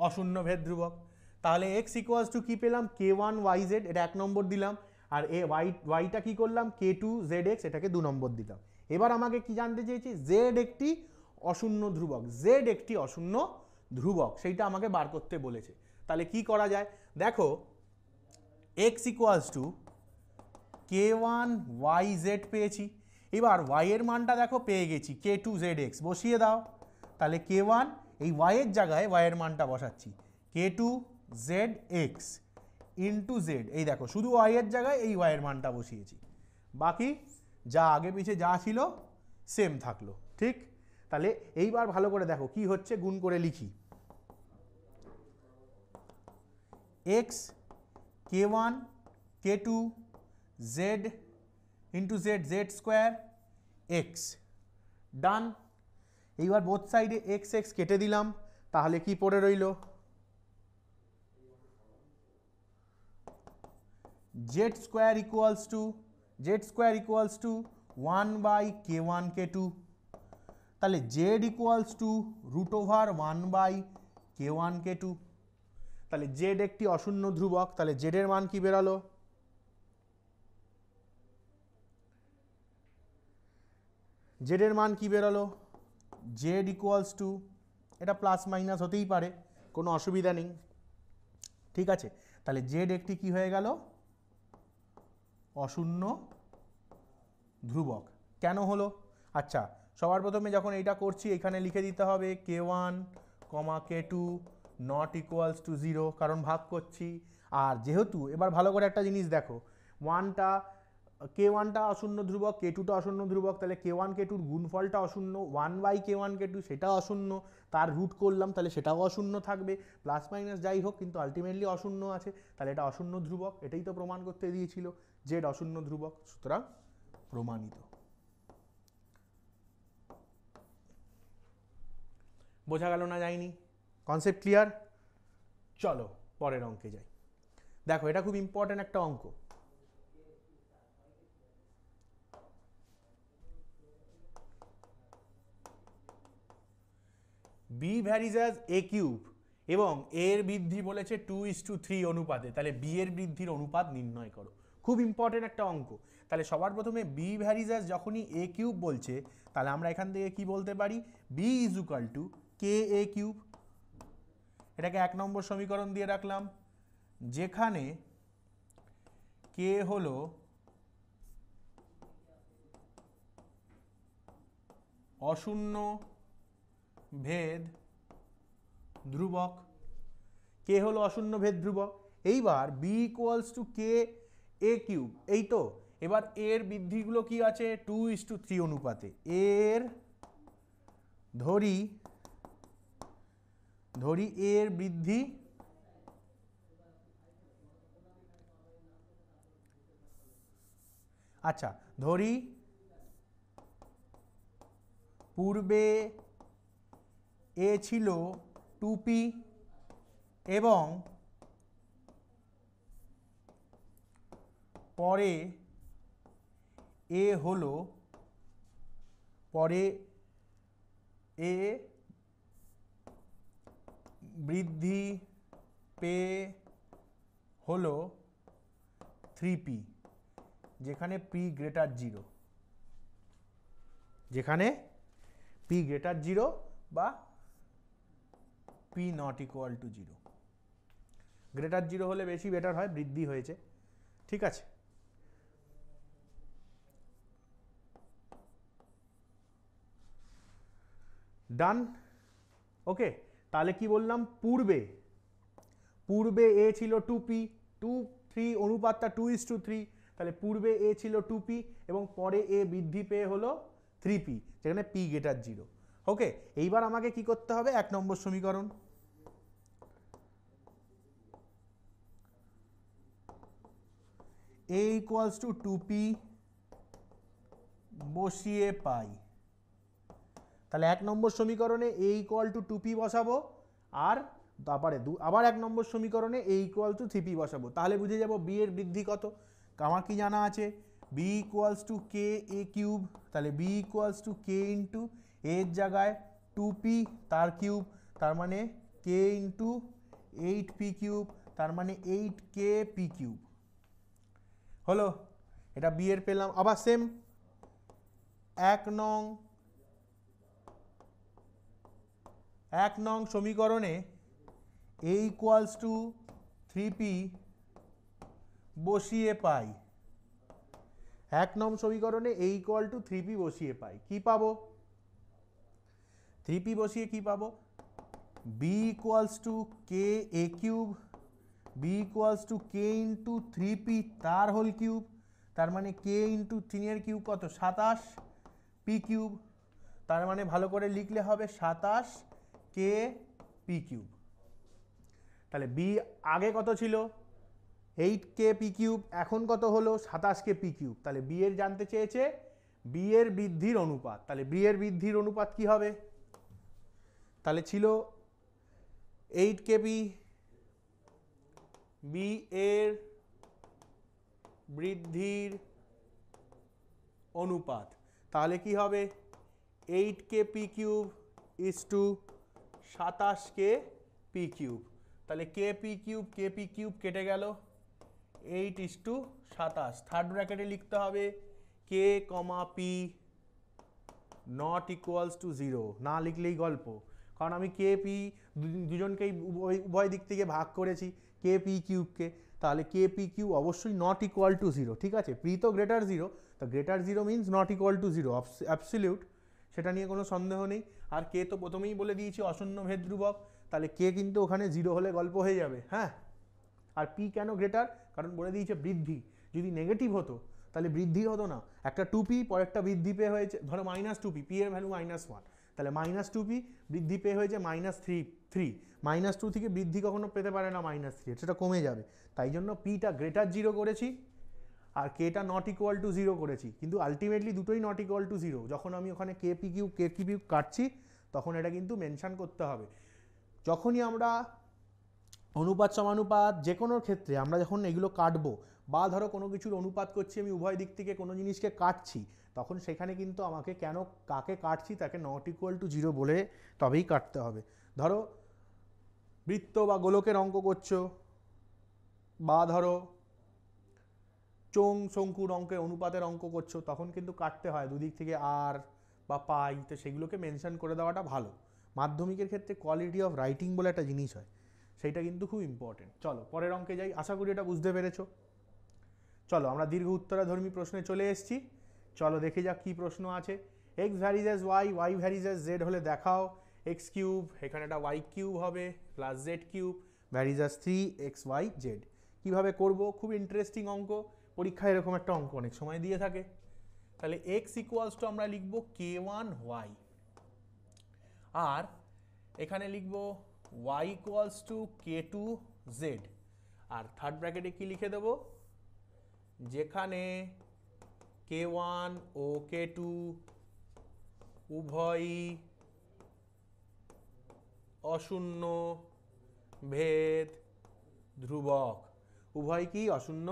অশূন্য ভেদ ধ্রুবক। তাহলে x ইকুয়ালস টু কি পেলাম, k1 yz, এটা 1 নম্বর দিলাম, আর এ ওয়াইটা কি করলাম, k2 zx, এটাকে 2 নম্বর দিলাম। এবার আমাকে কি জানতে চেয়েছি, z একটি অশূন্য ধ্রুবক, z একটি অশূন্য ধ্রুবক, সেইটা আমাকে বার করতে বলেছে। তাহলে কি করা যায়, দেখো x equals to k1 yz পেয়েছি, এবার y এর মানটা দেখো পেয়ে গেছি, k2 zx বসিয়ে দাও, তাহলে k1 এই y এর জায়গায় y এর মানটা বসাচ্ছি, k2 zx ইন্টু z, এই দেখো শুধু y এর জায়গায় এই y এর মানটা বসিয়েছি, বাকি যা আগে পিছে যা ছিল সেম থাকলো। ঠিক? তাহলে এইবার ভালো করে দেখো কি হচ্ছে, গুণ করে লিখি, x k1 k2 z into z, z square x। ডান। এইবার বোথ সাইডে এক্স এক্স কেটে দিলাম, তাহলে কি পড়ে রইল, z square equals to 1 by k1 k2, তাহলে z equals to root over 1 by k1 k2। তাহলে জেড একটি অশূন্য ধ্রুবক, তাহলে জেডের মান কি বেরালো, জেডের মান কি বেরালো, জেড ইকুয়ালস টু, এটা প্লাস মাইনাস হতেই পারে, কোনো অসুবিধা নেই। ঠিক আছে, তাহলে জেড একটি কি হয়ে গেল, অশূন্য ধ্রুবক। কেন হলো, আচ্ছা সবার প্রথমে যখন এইটা করছি এখানে লিখে দিতে হবে k1 k2 not equals to 0, কারণ ভাগ করছি। আর যেহেতু এবার ভালো করে একটা জিনিস দেখো, k1টা অশূন্য ধ্রুবক, k2টা অশূন্য ধ্রুবক, তাহলে k1 k2র গুণফলটা অশূন্য, 1 বাই k1 k2 সেটা অশূন্য, তার রুট করলাম তাহলে সেটাও অশূন্য থাকবে, প্লাস মাইনাস যাই হোক কিন্তু আলটিমেটলি অশূন্য আছে, তাহলে এটা অশূন্য ধ্রুবক, এটাই তো প্রমাণ করতে দিয়েছিল, জেড অশূন্য ধ্রুবক, সুতরাং প্রমাণিত। বোঝা গেল না যায়নি? Concept clear? চলো পরের অঙ্কে যাই। দেখো এটা খুব ইম্পর্টেন্ট একটা অঙ্ক। B varies as a cube এবং এর বৃদ্ধি বলেছে 2:3 অনুপাতে, তাহলে বি এর বৃদ্ধির অনুপাত নির্ণয় করো। খুব ইম্পর্টেন্ট একটা অঙ্ক। তাহলে সবার প্রথমে বি ভ্যারিজ অ্যাজ যখনই এ কিউব বলছে, তাহলে আমরা এখান থেকে কি বলতে পারি, b is equal to k a cube. এটাকে 1 নম্বর সমীকরণ দিয়ে রাখলাম, যেখানে কে হলো অশূন্য ভেদ ধ্রুবক। কে হলো অশূন্য ভেদ ধ্রুবক। এইবার b equals to k a cube, এই তো। এবার এর বৃদ্ধিগুলো কি আছে, 2:3 অনুপাতে। এর ধরি এর বৃদ্ধি আচ্ছা ধরি পূর্বে এ ছিল 2p এবং পরে এ হলো এ বৃদ্ধি পেয়ে হলো 3p, যেখানে p গ্রেটার 0, যেখানে p গ্রেটার 0 বা p not equal to 0। Greater 0 হলে বেশি বেটার হয়, বৃদ্ধি হয়েছে, ঠিক আছে। ডান, ওকে। তাহলে কি বললাম, পূর্বে এ ছিল 2p, 2-3 অনুপাতটা 2:3, তাহলে পূর্বে এ ছিল 2p এবং পরে এ বৃদ্ধি পেয়ে হলো 3p, যেখানে p গ্রেটার 0। ওকে, এইবার আমাকে কি করতে হবে, 1 নম্বর সমীকরণ, a ইকুয়ালস টু 2p বসিয়ে পাই। তাহলে 1 নম্বর সমীকরণে a ইকুয়াল টু 2p বসাবো, আর তারপরে আবার 1 নম্বর সমীকরণে a ইকুয়াল টু 3p বসাবো। তাহলে বুঝে যাব b এর বৃদ্ধি কত। আমার কি জানা আছে, b equals to k a cube, তাহলে b equals to k into এর জায়গায় 2p তার কিউব, তার মানে k ইন্টু 8p কিউব, তার মানে 8kp কিউব হলো। এটা b এর পেলাম। আবার সেম 1 নং সমীকরণে a ইকুয়ালস টু 3p বসিয়ে পাই। 1 নং সমীকরণে a ইকুয়াল টু 3p বসিয়ে পাই, কি পাবো, 3p বসিয়ে কি পাবো, b equals to k a cube, b equals to k into 3p তার হোল কিউব, তার মানে k ইন্টু 3 এর কিউব কত, 27p কিউব, তার মানে ভালো করে লিখলে হবে 27kp কিউব। তাহলে b আগে কত ছিল, 8kp কিউব, এখন কত হলো, 27kp কিউব। তাহলে b এর জানতে চেয়েছে b এর বৃদ্ধির অনুপাত। তাহলে b এর বৃদ্ধির অনুপাত কি হবে, তাহলে ছিল 8kp, b এর বৃদ্ধির অনুপাত, তাহলে কি হবে 8kp cube is to 27kp cube. তাহলে kp কিউব কেটে গেল, 8:27, থার্ড ব্র্যাকেটে লিখতে হবে k, p not equals to 0, না লিখলেই গল্প, কারণ আমি kp দুজনকেই উভয় দিক থেকে ভাগ করেছি kp কিউবকে, তাহলে kp কিউব অবশ্যই নট ইকুয়াল টু 0, ঠিক আছে। p তো গ্রেটার 0, তো greater 0 means not equal to 0, absolute, সেটা নিয়ে কোনো সন্দেহ নেই। আর কে তো প্রথমেই বলে দিয়েছি অশূন্য ভেদ ধ্রুবক, তাহলে কে কিন্তু ওখানে 0 হলে গল্প হয়ে যাবে, হ্যাঁ। আর পি কেন গ্রেটার, কারণ বলে দিয়েছে বৃদ্ধি, যদি নেগেটিভ হতো তাহলে বৃদ্ধি হতো না, একটা 2p পরেরটা বৃদ্ধি পেয়ে হয়েছে, ধরো -2p, p এর ভ্যালু -1, তাহলে -2p বৃদ্ধি পেয়ে হয়েছে -3, -2 থেকে বৃদ্ধি কখনো পেতে পারে না -3, সেটা কমে যাবে, তাই জন্য পিটা গ্রেটার 0 করেছি আর কেটা নট ইকুয়াল টু 0 করেছি, কিন্তু আলটিমেটলি দুটোই নট ইকুয়াল টু 0। যখন আমি ওখানে কেপি কিউব কাটছি তখন এটা কিন্তু মেনশন করতে হবে। যখনই আমরা অনুপাত সমানুপাত যে কোনো ক্ষেত্রে আমরা যখন এগুলো কাটবো বা ধরো কোনো কিছুর অনুপাত করছি, আমি উভয় দিক থেকে কোনো জিনিসকে কাটছি, তখন সেখানে কিন্তু আমাকে কেন কাকে কাটছি তাকে নট ইকুয়াল টু 0 বলে তবেই কাটতে হবে। ধরো বৃত্ত বা গোলকের অঙ্ক করছো, বা ধরো চোং শঙ্কুর অঙ্কের অনুপাতের অঙ্ক করছো, তখন কিন্তু কাটতে হয় দুদিক থেকে আর বা পাই, তো সেগুলোকে মেনশন করে দেওয়াটা ভালো। মাধ্যমিকের ক্ষেত্রে কোয়ালিটি অফ রাইটিং বলে একটা জিনিস হয়, সেইটা কিন্তু খুব ইম্পর্টেন্ট। চলো পরের অঙ্কে যাই, আশা করি এটা বুঝতে পেরেছো। চলো আমরা দীর্ঘ উত্তরাধর্মী প্রশ্নে চলে এসেছি। চলো দেখে যাক কি প্রশ্ন আছে। X varies as y, y varies as z হলে দেখাও। এক্স কিউব, এখানে একটা ওয়াই কিউব হবে, plus z cube varies as 3xy z. কীভাবে করব? খুব ইন্টারেস্টিং অঙ্ক, পরীক্ষায় এরকম একটা অঙ্ক অনেক সময় দিয়ে থাকে। তাহলে এক্স ইকুয়ালস টু আমরা লিখব k1y, আর এখানে লিখব y ইকুয়ালস টু k2z, আর থার্ড ব্র্যাকেটে কি লিখে দেব? যেখানে k1 ও k2 উভয়ই অশূন্য ভেদ ধ্রুবক। উভয় কি? অশূন্য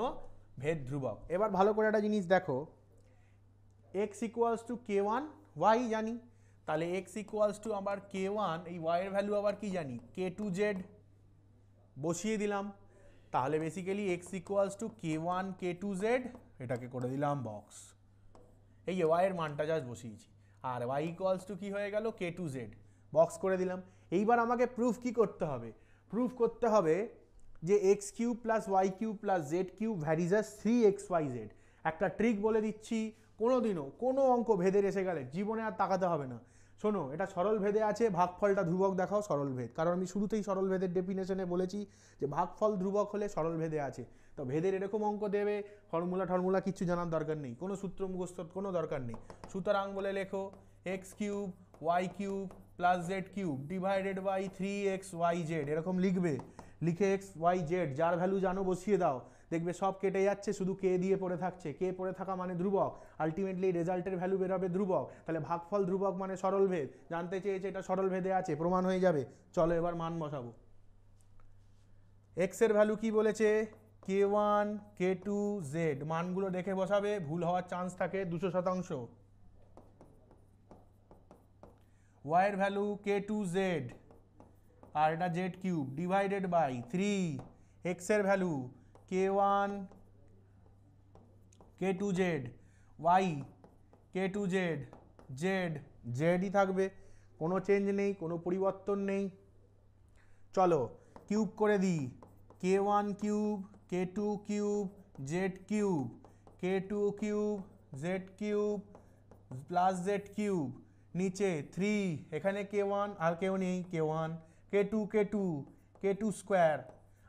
ভেদ ধ্রুবক। এবার ভালো করে একটা জিনিস দেখো, x equals to k1 y জানি, তাহলে x ইকুয়ালস টু আবার k1, এই y এর ভ্যালু আবার কি জানি? k2z বসিয়ে দিলাম। তাহলে basically x equals to k1 k2z, এটাকে করে দিলাম বক্স। এই যে y এর মানটা জাস্ট বসিয়েছি, আর y ইকুয়ালস টু কি হয়ে গেল? k2z, বক্স করে দিলাম। এইবার আমাকে প্রুফ কি করতে হবে? প্রুফ করতে হবে যে x cube plus y cube plus z cube varies as 3xyz। একটা ট্রিক বলে দিচ্ছি, কোনোদিনও কোনো অঙ্ক ভেদের এসে গেলে জীবনে আর তাকাতে হবে না। শোনো, এটা সরল ভেদে আছে, ভাগফলটা ধ্রুবক দেখাও সরল ভেদ, কারণ আমি শুরুতেই সরল ভেদের ডেফিনেশনে বলেছি যে ভাগফল ধ্রুবক হলে সরল ভেদে আছে। তো ভেদের এরকম অঙ্ক দেবে, ফর্মুলা কিছু জানার দরকার নেই, কোনো সূত্র মুখস্থ কোনো দরকার নেই। সুতরাং বলে লেখো x cube y cube plus z cube divided by 3xyz, এরকম লিখবে। লিখে এক্স ওয়াই জেড যার ভ্যালু জানো বসিয়ে দাও, দেখবে সব কেটে যাচ্ছে, শুধু কে দিয়ে পড়ে থাকছে। কে পড়ে থাকা মানে ধ্রুবক, আলটিমেটলি রেজাল্টের ভ্যালু বেরোবে ধ্রুবক। তাহলে ভাগফল ধ্রুবক মানে সরল ভেদ, জানতে চেয়েছে এটা সরল ভেদে আছে, প্রমাণ হয়ে যাবে। চলো এবার মান বসাবো। এক্স এর ভ্যালু কি বলেছে? k1 k2z, মানগুলো দেখে বসাবে, ভুল হওয়ার চান্স থাকে 200%। y এর ভ্যালু k2z, আর এটা z cube divided by 3, x এর value k1 k2z, y k2z, z জেডই থাকবে, কোনো চেঞ্জ নেই, কোনো পরিবর্তন নেই। চলো কিউব করে দিই, k1 cube k2 cube z cube, k2 cube z cube plus z cube, নিচে 3, এখানে k1 আর কেউ নেই, k1 k2 k2 k2 square,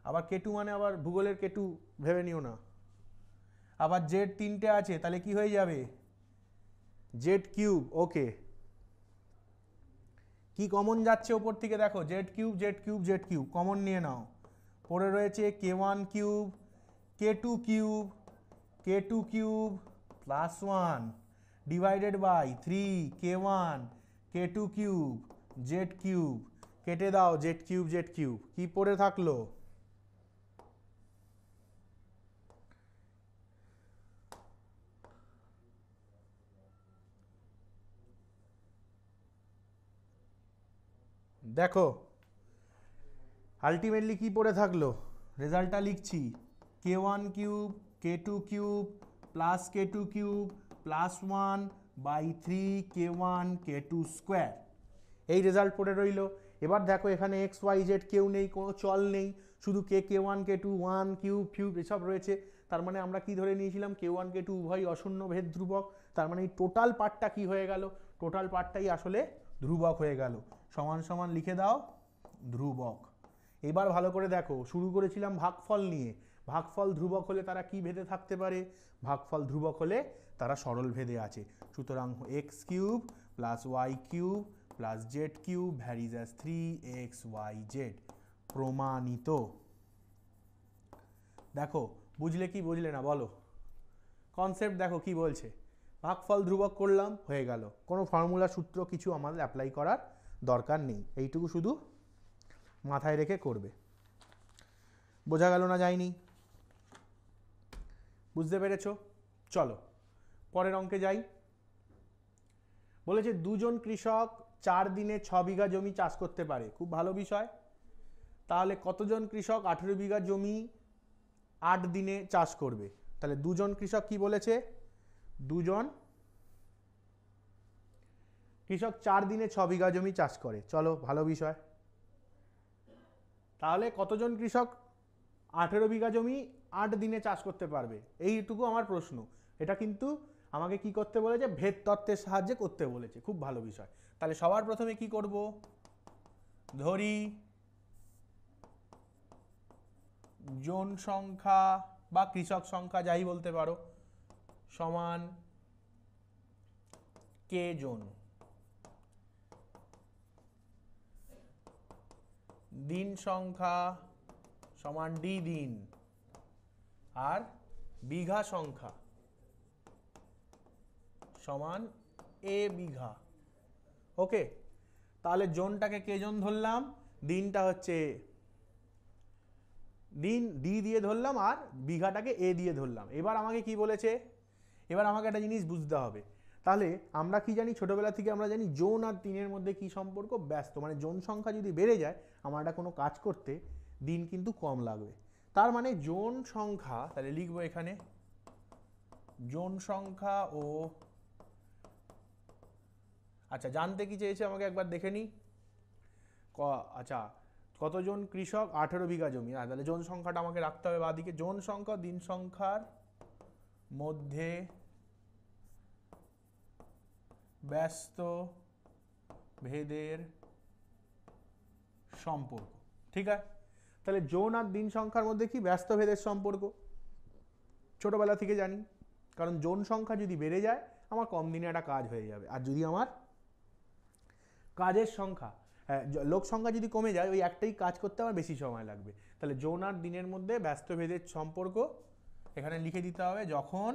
আবার k2 মানে আবার ভূগোলের k2 ভেবে নিও না। আবার জেড তিনটে আছে, তাহলে কি হয়ে যাবে? Z cube. ওকে, কি কমন যাচ্ছে ওপর থেকে? দেখো z cube z cube z cube common নিয়ে নাও। পড়ে রয়েছে k1 cube k2 cube k2 cube plus 1 divided by 3 k1 k2 cube z cube, কেটে দাও জেড কিউব জেড কিউব, কি পড়ে থাকলো? দেখো আলটিমেটলি কি পড়ে থাকলো, রেজাল্টটা লিখছি, k1 cube k2 cube plus k2 cube plus 1 by 3 k1 k2 square, এই রেজাল্ট পড়ে রইল। এবার দেখো এখানে এক্স ওয়াই জেড কেউ নেই, কোনো চল নেই, শুধু k1 k2 1 কিউব ফিউব এসব রয়েছে। তার মানে আমরা কি ধরে নিয়েছিলাম? k1 k2 উভয় অশূন্য ভেদ ধ্রুবক। তার মানে এই টোটাল পার্টটা কি হয়ে গেল? টোটাল পার্টটাই আসলে ধ্রুবক হয়ে গেল। সমান সমান লিখে দাও ধ্রুবক। এবার ভালো করে দেখো, শুরু করেছিলাম ভাগফল নিয়ে, ভাগফল ধ্রুবক হলে তারা কি ভেদে থাকতে পারে? ভাগফল ধ্রুবক হলে তারা সরল ভেদে আছে। সুতরাং x cube plus y cube plus z cube varies as 3xyz, প্রমাণিত। দেখো বুঝলে কি বুঝলে না বলো? কনসেপ্ট দেখো কি বলছে, ভাগফল ধ্রুবক করলাম, হয়ে গেল, কোনো ফর্মুলা সূত্র কিছু আমাদের অ্যাপ্লাই করার দরকার নেই, এইটুকু শুধু মাথায় রেখে করবে। বোঝা গেল না যায়নি? বুঝতে পেরেছো? চলো পরের অঙ্কে যাই। বলেছে দুজন কৃষক 4 দিনে 6 বিঘা জমি চাষ করতে পারে। খুব ভালো বিষয়। তাহলে কতজন কৃষক 18 বিঘা জমি 8 দিনে চাষ করবে? তাহলে দুজন কৃষক কি বলেছে? দুজন কৃষক 4 দিনে 6 বিঘা জমি চাষ করে। চলো ভালো বিষয়। তাহলে কতজন কৃষক 18 বিঘা জমি 8 দিনে চাষ করতে পারবে? এইটুকু আমার প্রশ্ন। এটা কিন্তু আমাকে কি করতে বলেছে? ভেদ তত্ত্বের সাহায্যে করতে বলেছে। খুব ভালো বিষয়। তাহলে সবার প্রথমে কি করব? ধরি জন সংখ্যা বা কৃষক সংখ্যা যাই বলতে পারো সমান কে জন, দিন সংখ্যা সমান ডি দিন, আর বিঘা সংখ্যা সমান এ বিঘা। ওকে, তাহলে জোনটাকে কে জন ধরলাম, দিনটা হচ্ছে দিন ডি দিয়ে ধরলাম, আর বিঘাটাকে এ দিয়ে ধরলাম। এবার আমাকে কি বলেছে? এবার আমাকে একটা জিনিস বুঝতে হবে। তাহলে আমরা কি জানি? ছোটবেলা থেকে আমরা জানি জোন আর দিনের মধ্যে কি সম্পর্ক? ব্যস্ত। মানে জোন সংখ্যা যদি বেড়ে যায় আমার একটা কোনো কাজ করতে দিন কিন্তু কম লাগবে। তার মানে জোন সংখ্যা, তাহলে লিখবো এখানে জোন সংখ্যা ও, আচ্ছা জানতে কি চেয়েছে আমাকে একবার দেখে নিই। আচ্ছা কতজন কৃষক 18 বিঘা জমি, তাহলে জন সংখ্যাটা আমাকে রাখতে হবে বাদিকে। জন সংখ্যা দিন সংখ্যার মধ্যে ব্যস্ত ভেদের সম্পর্ক। ঠিক আছে, তাহলে জন আর দিন সংখ্যার মধ্যে কি? ব্যস্ত ভেদের সম্পর্ক। ছোটবেলা থেকে জানি, কারণ জন সংখ্যা যদি বেড়ে যায় আমার কম দিনে একটা কাজ হয়ে যাবে, আর যদি আমার কাজের সংখ্যা লোক সংখ্যা যদি কমে যায় ওই একটাই কাজ করতে আমার বেশি সময় লাগবে। তাহলে জন আর দিনের মধ্যে ব্যস্ত ভেদের সম্পর্ক এখানে লিখে দিতে হবে যখন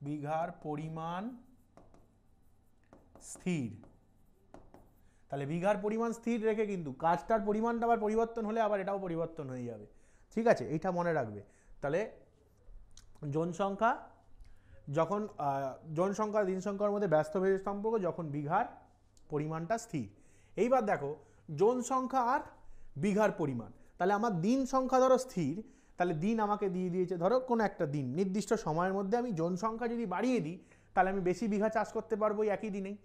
বিঘার পরিমাণ স্থির। তাহলে বিঘার পরিমাণ স্থির রেখে কিন্তু কাজটার পরিমাণটা আবার পরিবর্তন হলে আবার এটাও পরিবর্তন হয়ে যাবে। ঠিক আছে, এইটা মনে রাখবে। তাহলে জন সংখ্যা যখন জন সংখ্যা দিন সংখ্যার মধ্যে ব্যস্ত ভেদের সম্পর্ক যখন বিঘার পরিমাণটা স্থির। এইবার দেখো জন সংখ্যা আর বিঘার পরিমাণ। তাহলে আমার দিন সংখ্যা ধরো স্থির, তাহলে দিন আমাকে দিয়ে দিয়েছে ধরো কোনো একটা দিন নির্দিষ্ট সময়ের মধ্যে। আমি জন সংখ্যা যদি বাড়িয়ে দিই তাহলে আমি বেশি বিঘা চাষ করতে পারবো ওই একই দিনেই।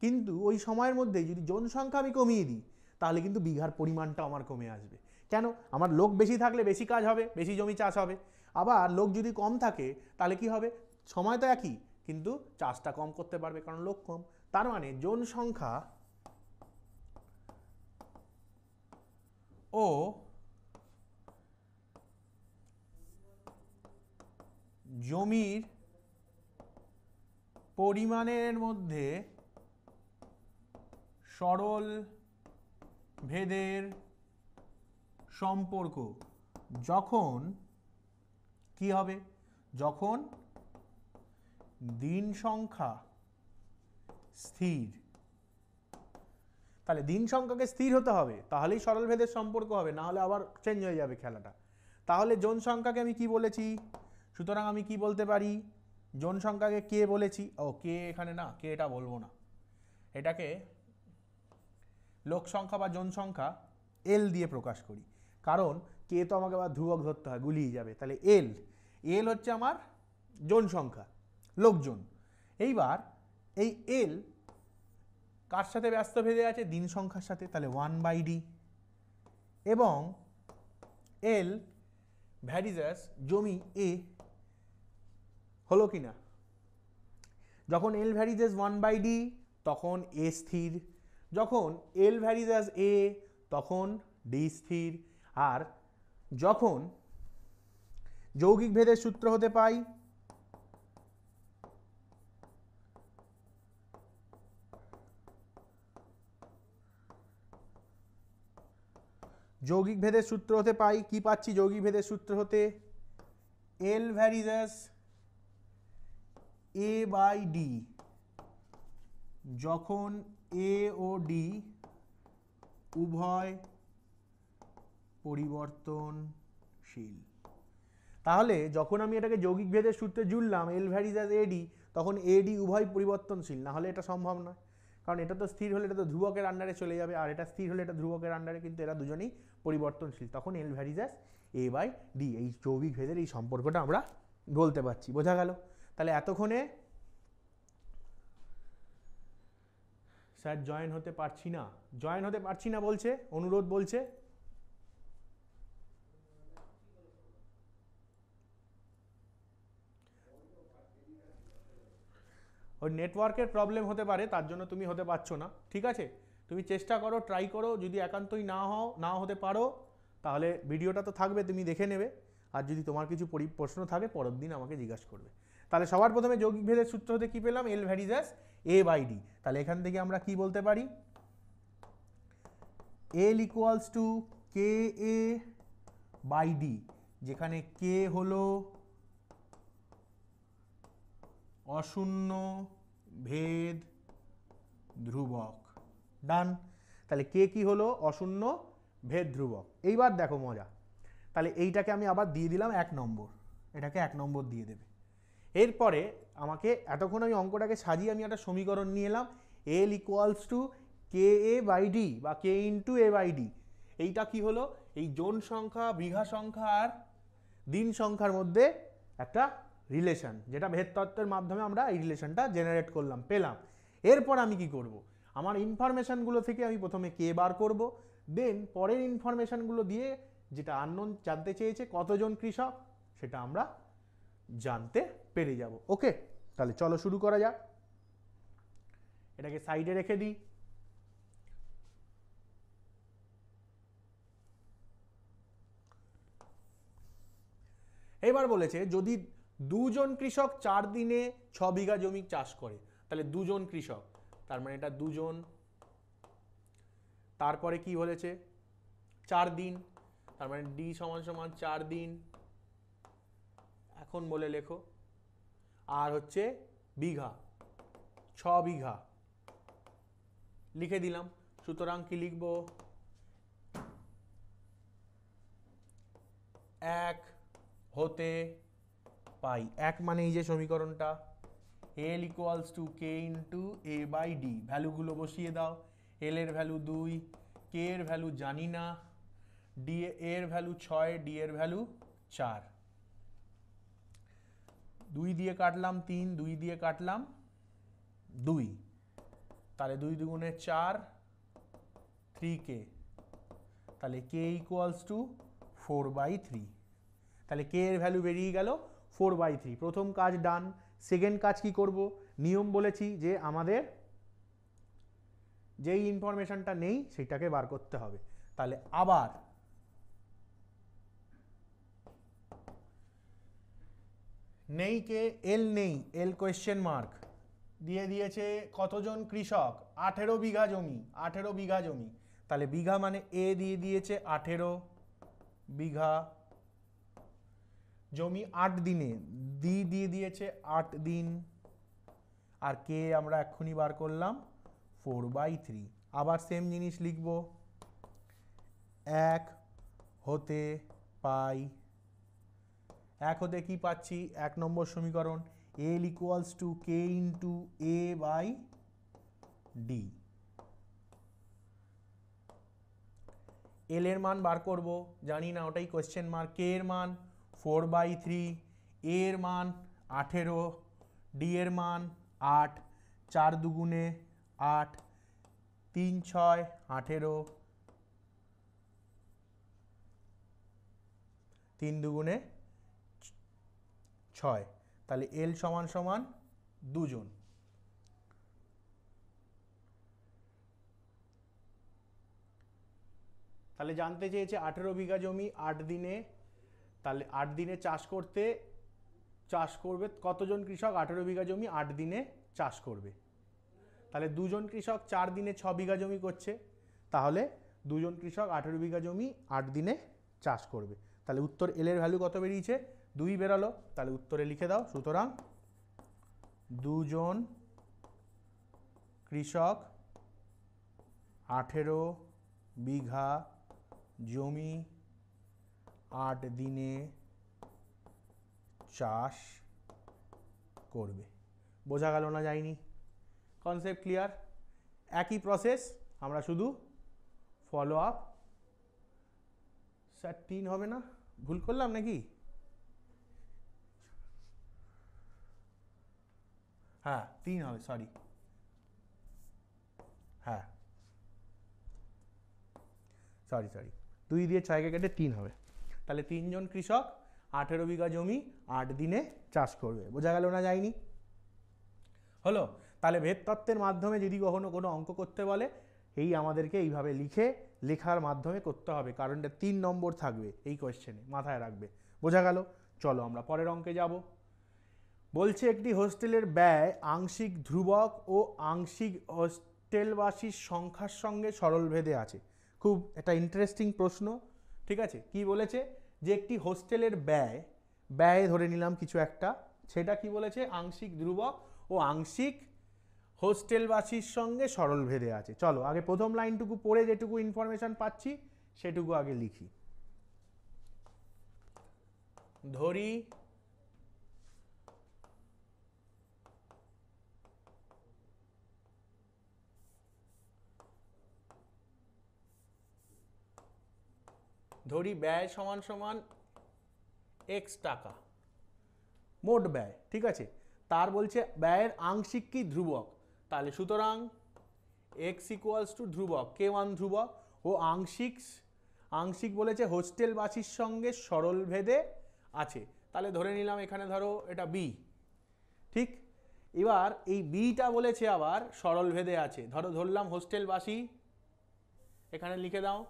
কিন্তু ওই সময়ের মধ্যে যদি জন সংখ্যা আমি কমিয়ে দিই তাহলে কিন্তু বিঘার পরিমাণটা আমার কমে আসবে। কেন? আমার লোক বেশি থাকলে বেশি কাজ হবে, বেশি জমি চাষ হবে। আবার লোক যদি কম থাকে তাহলে কি হবে? সময় তো একই কিন্তু চাষটা কম করতে পারবে কারণ লোক কম। তার মানে জন সংখ্যা ও জমির পরিমাণের মধ্যে সরল ভেদের সম্পর্ক যখন কি হবে? যখন দিন সংখ্যা স্থির। তাহলে দিন সংখ্যাকে স্থির হতে হবে, তাহলেই সরল ভেদের সম্পর্ক হবে, না হলে আবার চেঞ্জ হয়ে যাবে খেলাটা। তাহলে জন সংখ্যাকে আমি কি বলেছি? সুতরাং আমি কি বলতে পারি? জন সংখ্যাকে কে বলেছি? ও কে এখানে না, কে এটা বলবো না, এটাকে লোক সংখ্যা বা জন সংখ্যা এল দিয়ে প্রকাশ করি, কারণ কে তো আমাকে আবার ধ্রুবক ধরতে হয়, গুলিয়ে যাবে। তাহলে এল, এল হচ্ছে আমার জন সংখ্যা, লোকজন। এইবার এই এল কার সাথে ব্যস্ত ভেদে আছে? দিন সংখ্যার সাথে। তাহলে 1/d এবং এল ভ্যারিজাস জমি এ হলো কিনা? যখন এল ভ্যারিজাস 1/d তখন এ স্থির, যখন এল ভ্যারিজাস এ তখন ডি স্থির। আর যখন যৌগিক ভেদের সূত্র হতে পাই যৌগিক ভেদের সূত্র হতে পাই কি পাচ্ছি? যৌগিক ভেদের সূত্র হতে এল ভ্যারিজাস a/d যখন এ ও ডি উভয় পরিবর্তনশীল। তাহলে যখন আমি এটাকে যৌগিক ভেদের সূত্রে জুড়লাম এল ভ্যারিজ অ্যাজ এডি, তখন এডি উভয় পরিবর্তনশীল, না হলে এটা সম্ভব নয়। কারণ এটা তো স্থির হলে এটা তো ধ্রুবকের আন্ডারে চলে যাবে, আর এটা স্থির হলে এটা ধ্রুবকের আন্ডারে, কিন্তু এরা দুজনেই পরিবর্তনশীল, তখন l varies as a by d. এই যৌগিক ভেদের এই সম্পর্কটা আমরা বলতে পারছি। বোঝা গেল? তাহলে এতক্ষণে স্যার জয়েন হতে পারছি না বলছে, অনুরোধ বলছে। ওই নেটওয়ার্কের প্রবলেম হতে পারে, তার জন্য তুমি হতে পারছো না। ঠিক আছে, তুমি চেষ্টা করো, ট্রাই করো। যদি একান্তই না হতে পারো, তাহলে ভিডিওটা তো থাকবে, তুমি দেখে নেবে। আর যদি তোমার কিছু প্রশ্ন থাকে পরের দিন আমাকে জিজ্ঞাসা করবে। তাহলে সবার প্রথমে যৌগিক ভেদের সূত্র হতে কি পেলাম? L varies as a by d. তাহলে এখান থেকে আমরা কি বলতে পারি? L equals to k a by d, যেখানে কে হলো অশূন্য ভেদ ধ্রুবক। ডান। তাহলে কে কি হলো? অশূন্য ভেদ ধ্রুবক। এইবার দেখো মজা, তাহলে এইটাকে আমি আবার দিয়ে দিলাম 1 নম্বর, এটাকে 1 নম্বর দিয়ে দেবে। এরপরে আমাকে এতক্ষণ আমি অঙ্কটাকে সাজিয়ে আমি একটা সমীকরণ নিয়ে এলাম, l equals to k a by d বা k into a by d. এইটা কি হলো? এই জোন সংখ্যা, বিঘা সংখ্যা আর দিন সংখ্যার মধ্যে একটা রিলেশন, যেটা ভেদ তত্ত্বের মাধ্যমে আমরা এই রিলেশনটা জেনারেট করলাম, পেলাম। এরপর আমি কি করব? আমার ইনফরমেশনগুলো থেকে আমি প্রথমে কে বার করব, দেন পরের ইনফরমেশনগুলো দিয়ে যেটা আননোন জানতে চেয়েছে কতজন কৃষক, সেটা আমরা জানতে পেরে যাব। ওকে, তাহলে চলো শুরু করা যাক। এটাকে সাইডে রেখে দিই। এবার বলেছে যদি দুজন কৃষক 4 দিনে 6 বিঘা জমি চাষ করে, তাহলে দুজন কৃষক, তার মানে এটা দুজন। তারপরে কি বলেছে? 4 দিন, তার মানে ডি সমান সমান 4 দিন। এখন বলে লেখো। আর হচ্ছে বিঘা, 6 বিঘা লিখে দিলাম। সুতরাং কি লিখব? 1 হতে পাই, 1 মানে এই যে সমীকরণটা, l equals to k into a by d. ভ্যালুগুলো বসিয়ে দাও। এল এর ভ্যালু 2, কে এর ভ্যালু জানি না, ডি এর ভ্যালু 6, ডি এর ভ্যালু 4। 2 দিয়ে কাটলাম 3, 2 দিয়ে কাটলাম 2, তাহলে 2 দুগুণে 4, 3k, তাহলে কে ইকুয়ালস টু 4/3। তাহলে কে এর ভ্যালু বেরিয়ে গেল 4/3। প্রথম কাজ ডান। সেকেন্ড কাজ কি করব? নিয়ম বলেছি যে আমাদের যেই ইনফরমেশনটা নেই সেটাকে বার করতে হবে। তাহলে আবার নেই কে, এল নেই, এল কোয়েশ্চেন মার্ক দিয়ে দিয়েছে কতজন কৃষক? 18 বিঘা জমি, 18 বিঘা জমি। তাহলে বিঘা মানে এ দিয়ে দিয়েছে 18 বিঘা জমি 8 দিনে, ডি দিয়ে দিয়েছে 8 দিন, আর কে আমরা এক্ষুনি বার করলাম 4/3। আবার সেম জিনিস লিখব, 1 হতে পাই। 1 হতে কি পাচ্ছি? 1 নম্বর সমীকরণ, l equals to k into a by d. L এর মান বার করব, জানি না, ওটাই কোয়েশ্চেন মার্ক। কে এর মান 4/3, এ এর মান 18, ডি এর মান 8, 4 দুগুণে 8, 3 6 18, 3 দুগুণে 6। তাহলে এল সমান সমান 2 জন। তাহলে জানতে চেয়েছে 18 বিঘা জমি 8 দিনে, তাহলে 8 দিনে চাষ করবে কতজন কৃষক? 18 বিঘা জমি 8 দিনে চাষ করবে। তাহলে দুজন কৃষক 4 দিনে 6 বিঘা জমি করছে, তাহলে দুজন কৃষক 18 বিঘা জমি 8 দিনে চাষ করবে। তাহলে উত্তর এল এর ভ্যালু কত বেরিয়েছে? 2 বেরালো। তাহলে উত্তরে লিখে দাও, সুতরাং দুজন কৃষক 18 বিঘা জমি 8 দিনে চাষ করবে। বোঝা গেল না যায়নি? Concept clear? একই প্রসেস, আমরা শুধু ফলো আপ। স্যার 3 হবে না? ভুল করলাম নাকি? হ্যাঁ 3 হবে, সরি। হ্যাঁ সরি 2 দিয়ে 6কে কেটে 3 হবে। তাহলে 3 জন কৃষক 18 বিঘা জমি 8 দিনে চাষ করবে। বোঝা গেল না যায়নি? হলো? তাহলে ভেদ তত্ত্বের মাধ্যমে যদি কখনো কোনো অঙ্ক করতে বলে, এই আমাদেরকে এইভাবে লেখার মাধ্যমে করতে হবে, কারণ এটা 3 নম্বর থাকবে এই কোয়েশ্চেনে, মাথায় রাখবে। বোঝা গেল? চলো আমরা পরের অঙ্কে যাব। বলছে একটি হোস্টেলের ব্যয় আংশিক ধ্রুবক ও আংশিক হোস্টেলবাসীর সংখ্যার সঙ্গে সরলভেদে আছে। খুব একটা ইন্টারেস্টিং প্রশ্ন। ঠিক আছে, কি বলেছে? যে একটি হোস্টেলের ব্যয় ধরে নিলাম কিছু একটা, সেটা কি বলেছে? আংশিক ধ্রুবক ও আংশিক হোস্টেলবাসীর সঙ্গে সরলভেদে আছে। চলো আগে প্রথম লাইনটুকু পড়ে যেটুকু ইনফরমেশন পাচ্ছি সেটুকু আগে লিখি। ধরি ব্যয় সমান সমান এক্স টাকা, মোট ব্যয়। ঠিক আছে, তার বলছে ব্যয়ের আংশিক কি? ধ্রুবক। তাহলে সুতরাং এক্স ইকুয়ালস টু ধ্রুবক, K1 ধ্রুবক, ও আংশিক বলেছে হোস্টেলবাসীর সঙ্গে সরলভেদে আছে। তাহলে ধরে নিলাম এখানে ধরো এটা বি। ঠিক, এবার এই বিটা বলেছে আবার সরলভেদে আছে। ধরলাম হোস্টেলবাসী, এখানে লিখে দাও,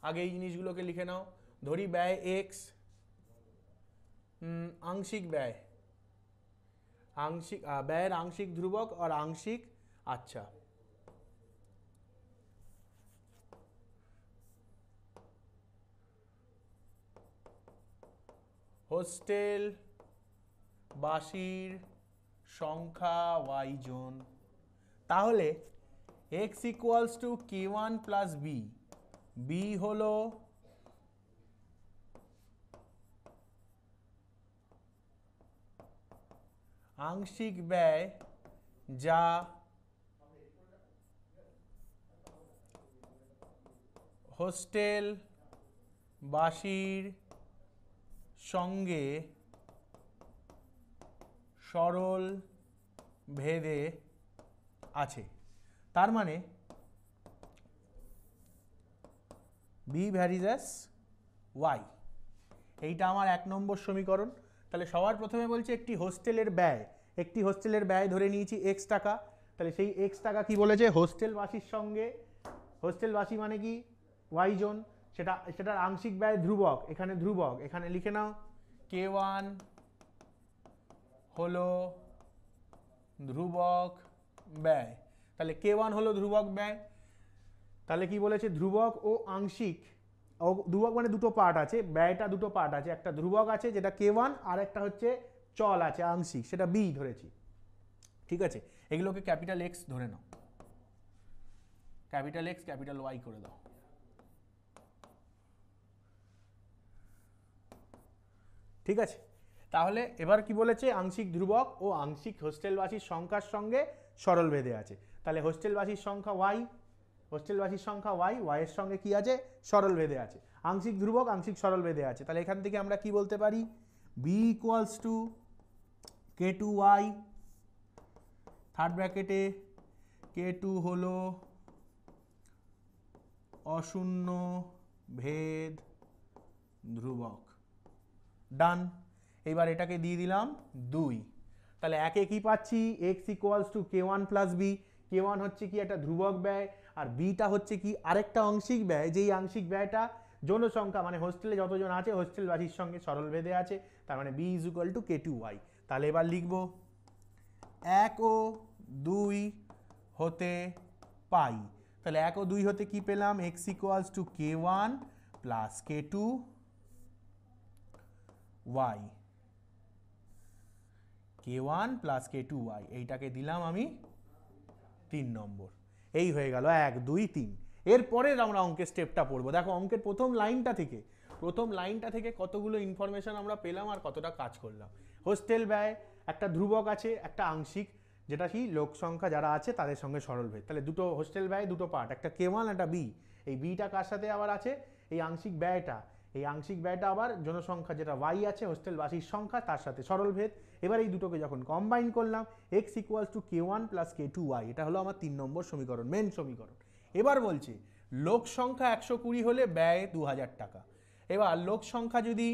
আগে এই জিনিসগুলোকে লিখে নাও। ধরি ব্যয় এক্স, আংশিক ব্যয়, ব্যয়ের আংশিক ধ্রুবক আর আংশিক, আচ্ছা হোস্টেল বাসীর সংখ্যা ওয়াই জন। তাহলে x equals to K1 plus b. B হলো আংশিক ব্যয় যা হোস্টেল বাসীর সঙ্গে সরল ভেদে আছে। তার মানে বি ভ্যারিজ অ্যাজ ওয়াই। এইটা আমার 1 নম্বর সমীকরণ। তাহলে সবার প্রথমে বলছে একটি হোস্টেলের ব্যয় ধরে নিয়েছি এক্স টাকা। তাহলে সেই এক্স টাকা কি বলেছে? হোস্টেলবাসীর সঙ্গে, হোস্টেলবাসী মানে কি? ওয়াই জন। সেটার আংশিক ব্যয় ধ্রুবক, এখানে লিখে নাও K1 হলো ধ্রুবক ব্যয়। তাহলে K1 হলো ধ্রুবক ব্যয়। তাহলে কি বলেছে? ধ্রুবক ও আংশিক। ধ্রুবক মানে দুটো পার্ট আছে, ব্যয়টা দুটো পার্ট আছে, একটা ধ্রুবক আছে যেটা K1, আর একটা হচ্ছে চল আছে আংশিক, সেটা বি ধরেছি। ঠিক আছে, এগুলোকে ক্যাপিটাল এক্স ধরে নাও, ক্যাপিটাল এক্স ক্যাপিটাল ওয়াই করে দাও। ঠিক আছে, তাহলে এবার কি বলেছে? আংশিক ধ্রুবক ও আংশিক হোস্টেলবাসীর সংখ্যার সঙ্গে সরলভেদে আছে। তাহলে হোস্টেলবাসীর সংখ্যা ওয়াই, ওয়াই এর সঙ্গে কি আছে? সরলভেদে আছে। আংশিক ধ্রুবক, আংশিক সরলভেদে আছে। তাহলে এখান থেকে আমরা কি বলতে পারি? B equals two K2y, third ব্র্যাকেটে K2 হলো অশূন্য ভেদ ধ্রুবক। ডান। এবার এটাকে দিয়ে দিলাম 2। তাহলে একে কি পাচ্ছি? X equals to K1 plus b. K1 হচ্ছে কি? একটা ধ্রুবক ব্যয়, আর বিটা হচ্ছে কি? আরেকটা আংশিক ব্যয়, যেই আংশিক ব্যয়টা জনসংখ্যা মানে হোস্টেলে যতজন আছে হোস্টেলবাসীর সঙ্গে সরলভেদে আছে। তার মানে B is equal two K2y। তাহলে এবার লিখব 1 ও 2 হতে পাই। তাহলে 1 ও 2 হতে কি পেলাম? X equals to K1 plus K2y, K1 plus K2y। এইটাকে দিলাম আমি 3 নম্বর। এই হয়ে গেল 1 2 3। এরপরের আমরা অঙ্কের স্টেপটা পড়বো। দেখো অঙ্কের প্রথম লাইনটা থেকে কতগুলো ইনফরমেশন আমরা পেলাম আর কতটা কাজ করলাম। হোস্টেল ব্যয় একটা ধ্রুবক আছে, একটা আংশিক, যেটা কি লোক সংখ্যা যারা আছে তাদের সঙ্গে সরলভেদ। তাহলে দুটো হোস্টেল ব্যয়, দুটো পার্ট, একটা K1 একটা B। এই বিটা কার সাথে আবার আছে? এই আংশিক ব্যয়টা আবার জনসংখ্যা যেটা y আছে হোস্টেলবাসীর সংখ্যা তার সাথে সরলভেদ। এবার এই দুটোকে যখন কম্বাইন করলাম x = K1 + K2y, এটা হলো আমার 3 নম্বর সমীকরণ, মেন সমীকরণ। এবার বলছে লোক সংখ্যা 120 হলে ব্যয় 2000 টাকা। এবার লোক সংখ্যা যদি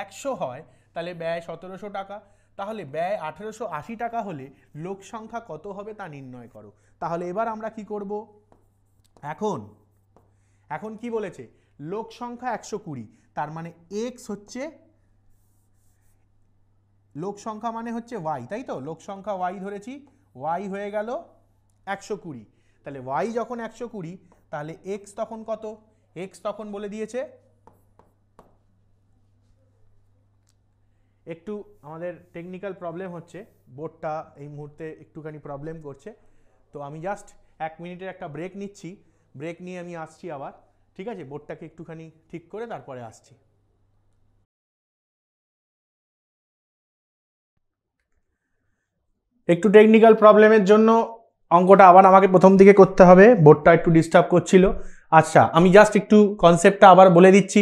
100 হয় তাহলে ব্যয় 1700 টাকা। তাহলে ব্যয় 1880 টাকা হলে লোক সংখ্যা কত হবে তা নির্ণয় করো। তাহলে এবার আমরা কি করব? এখন কি বলেছে? লোক সংখ্যা 120, তার মানে x হচ্ছে, লোক সংখ্যা মানে হচ্ছে y, তাই তো? লোক সংখ্যা y ধরেছি, y হয়ে গেল 120। তাহলে y যখন 120 তাহলে x তখন কত? x তখন বলে দিয়েছে, একটু আমাদের টেকনিক্যাল প্রবলেম হচ্ছে, বোর্ডটা এই মুহূর্তে একটুখানি প্রবলেম করছে, তো আমি জাস্ট 1 মিনিটের একটা ব্রেক নিচ্ছি। ব্রেক নিয়ে আমি আসছি আবার, ঠিক আছে? বোর্ডটাকে একটুখানি ঠিক করে তারপরে আসছি। একটু টেকনিক্যাল প্রবলেমের জন্য অঙ্কটা আবার আমাকে প্রথম দিকে করতে হবে, বোর্ডটা একটু ডিস্টার্ব করছিল। আচ্ছা, আমি জাস্ট একটু কনসেপ্টটা আবার বলে দিচ্ছি।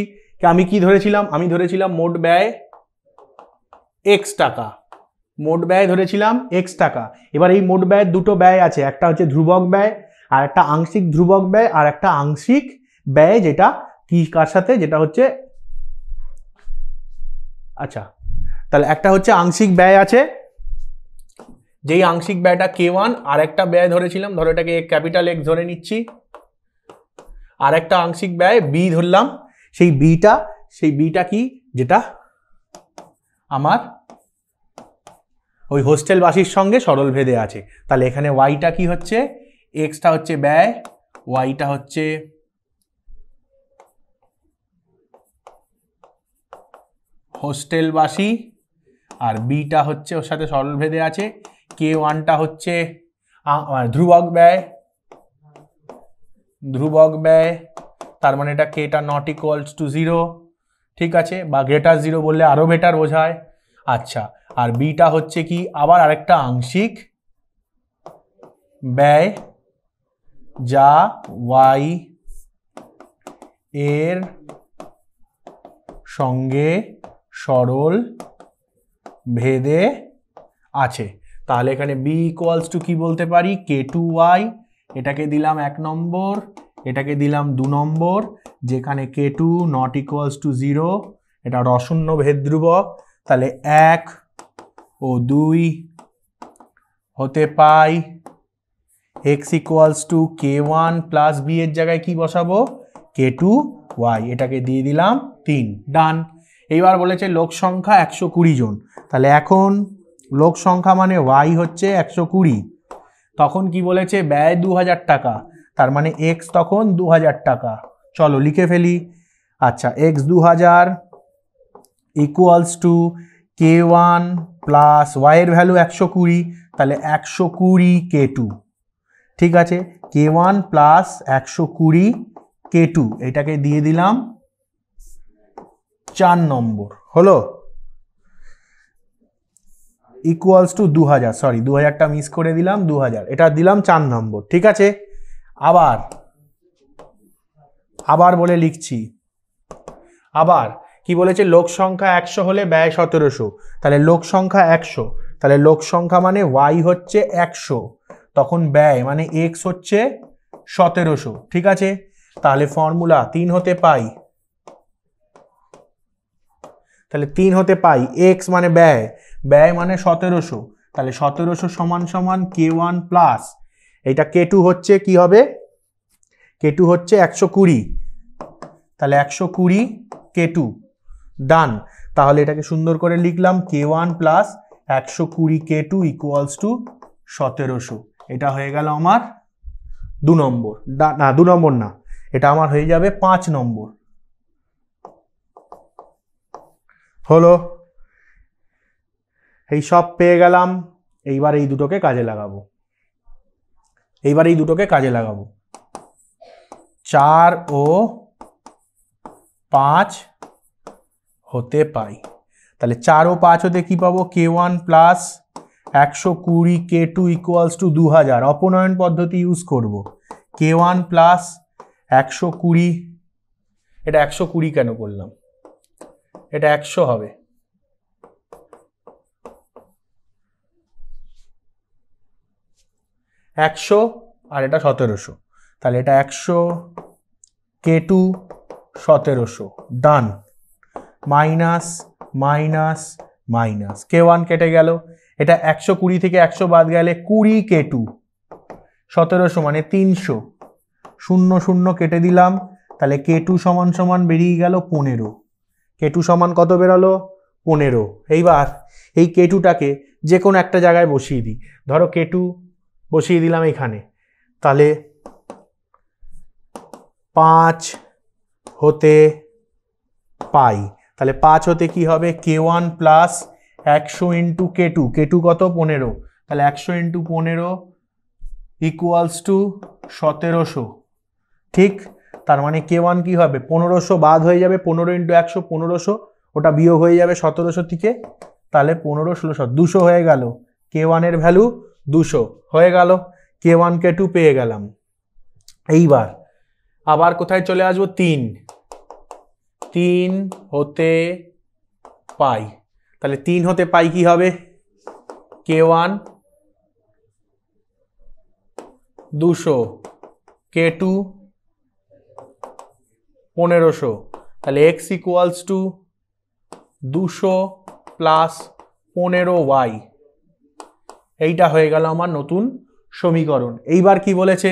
আমি কি ধরেছিলাম? আমি ধরেছিলাম মোট ব্যয় x টাকা, মোট ব্যয় ধরেছিলাম x টাকা। এবার এই মোট ব্যয়ের দুটো ব্যয় আছে, একটা হচ্ছে ধ্রুবক ব্যয় আর একটা আংশিক ধ্রুবক ব্যয়, আর একটা আংশিক ব্যয় যেটা কি কার সাথে, যেটা হচ্ছে, আচ্ছা তাহলে একটা হচ্ছে আংশিক ব্যয় আছে, যেই আংশিক ব্যয়টা K1, আর একটা ব্যয় ধরেছিলাম, ধরো এটাকে ক্যাপিটাল X ধরে নিচ্ছি, আর একটা আংশিক ব্যয় B ধরলাম। সেই বিটা কি? যেটা আমার ওই হোস্টেলবাসীর সঙ্গে সরলভেদে আছে। তাহলে এখানে ওয়াইটা কি হচ্ছে? এক্সটা হচ্ছে ব্যয়, ওয়াইটা হচ্ছে হোস্টেলবাসী, আর বিটা হচ্ছে ওর সাথে সরলভেদে আছে। K1টা হচ্ছে ধ্রুবক ব্যয়, তার মানে এটা Kটা নট ইকুয়ালস টু 0, ঠিক আছে? বা গ্রেটার 0 বললে আরো বেটার বোঝায়। আচ্ছা, আর বিটা হচ্ছে কি? আবার আরেকটা আংশিক ব্যয়, যা y এর সঙ্গে সরল ভেদে আছে। তাহলে এখানে b ইকুয়ালস টু কি বলতে পারি? K2y। এটাকে দিলাম 1 নম্বর, এটাকে দিলাম 2 নম্বর, যেখানে K2 নট ইকুয়ালস টু 0, এটা রসূন্য ভেদ ধ্রুবক। তাহলে 1 ও 2 হতে পাই x equals to K1 plus b, এর জায়গায় কি বসাবো? K2y। এটাকে দিয়ে দিলাম 3, ডান। এইবার বলেছে লোক সংখ্যা 120 জন। তাহলে এখন লোক সংখ্যা মানে y হচ্ছে 120, তখন কি বলেছে? ব্যয় 2000 টাকা, তার মানে x তখন 2000 টাকা। চলো লিখে ফেলি। আচ্ছা, x 2000 equals to K1 plus y এর ভ্যালু 120, তাহলে 120 K2, ঠিক আছে? K1 প্লাস 120 K2, এটাকে দিয়ে দিলাম 4 নম্বর, হলো ইকুয়ালস টু 2000, সরি 2000টা মিস করে দিলাম, 2000 এটা দিলাম 4 নম্বর, ঠিক আছে? আবার বলে লিখছি। আবার কি বলেছে? লোক সংখ্যা 100 হলে ব্যয় 1700। তাহলে লোক সংখ্যা 100, তাহলে লোক সংখ্যা মানে y হচ্ছে 100, তখন ব্যয় মানে x হচ্ছে 1700, ঠিক আছে? তাহলে ফর্মুলা 3 হতে পাই, তাহলে 3 হতে পাই x মানে ব্যয় মানে 1700, তাহলে 1700 সমান সমান K1 প্লাস এটা K2 হচ্ছে কি হবে? K2 হচ্ছে 120, তাহলে 120 K2, ডান। তাহলে এটাকে সুন্দর করে লিখলাম K1 plus 120 K2 equals to 1700। এটা হয়ে গেল আমার 2 নম্বর, না 2 নম্বর না, এটা আমার হয়ে যাবে 5 নম্বর, হলো। এই সব পেয়ে গেলাম, এইবার এই দুটোকে কাজে লাগাবো। এইবার এই দুটোকে কাজে লাগাবো। 4 ও 5 হতে পাই। তাহলে 4 ও 5 হতে কি পাবো? K1 plus 120 K2 equals to 2000। অপনয়ন পদ্ধতি ইউজ করব। K1 প্লাস 120, এটা 120 কেন করলাম? এটা 100 হবে। একশো আর এটা 1700, তাহলে এটা 100 K2 1700 ডান। মাইনাস মাইনাস মাইনাস K1 কেটে গেল, এটা 120 থেকে 100 বাদ গেলে 20 K2 1700 মানে 300, 0 0 কেটে দিলাম, তাহলে K2 সমান সমান বেরিয়ে গেল 15। K2 সমান কত বেরোলো? 15। এইবার এই K2টাকে যে কোনো একটা জায়গায় বসিয়ে দিই। ধরো K2 বসিয়ে দিলাম এখানে, তাহলে 5 হতে পাই। তাহলে 5 হতে কি হবে? K1 plus 100 into K2, K2 কত? 15, তাহলে 100 ইন্টু 15 ইকুয়ালস টু 1700। ঠিক, তার মানে K1 কি হবে? 1500 বাদ হয়ে যাবে, 15 ইন্টু 100 1500, ওটা বিয়োগ হয়ে যাবে 1700 থেকে, তাহলে 15 1600 200 হয়ে গেল। K1 এর ভ্যালু 200 হয়ে গেল। K1 K2 পেয়ে গেলাম। এইবার আবার কোথায় চলে আসবো? 3 হতে পাই। তাহলে 3 হতে পাই কি হবে? K1 200 K2 1500, তাহলে x equals two 200 plus 15y। এইটা হয়ে গেল আমার নতুন সমীকরণ। এইবার কি বলেছে?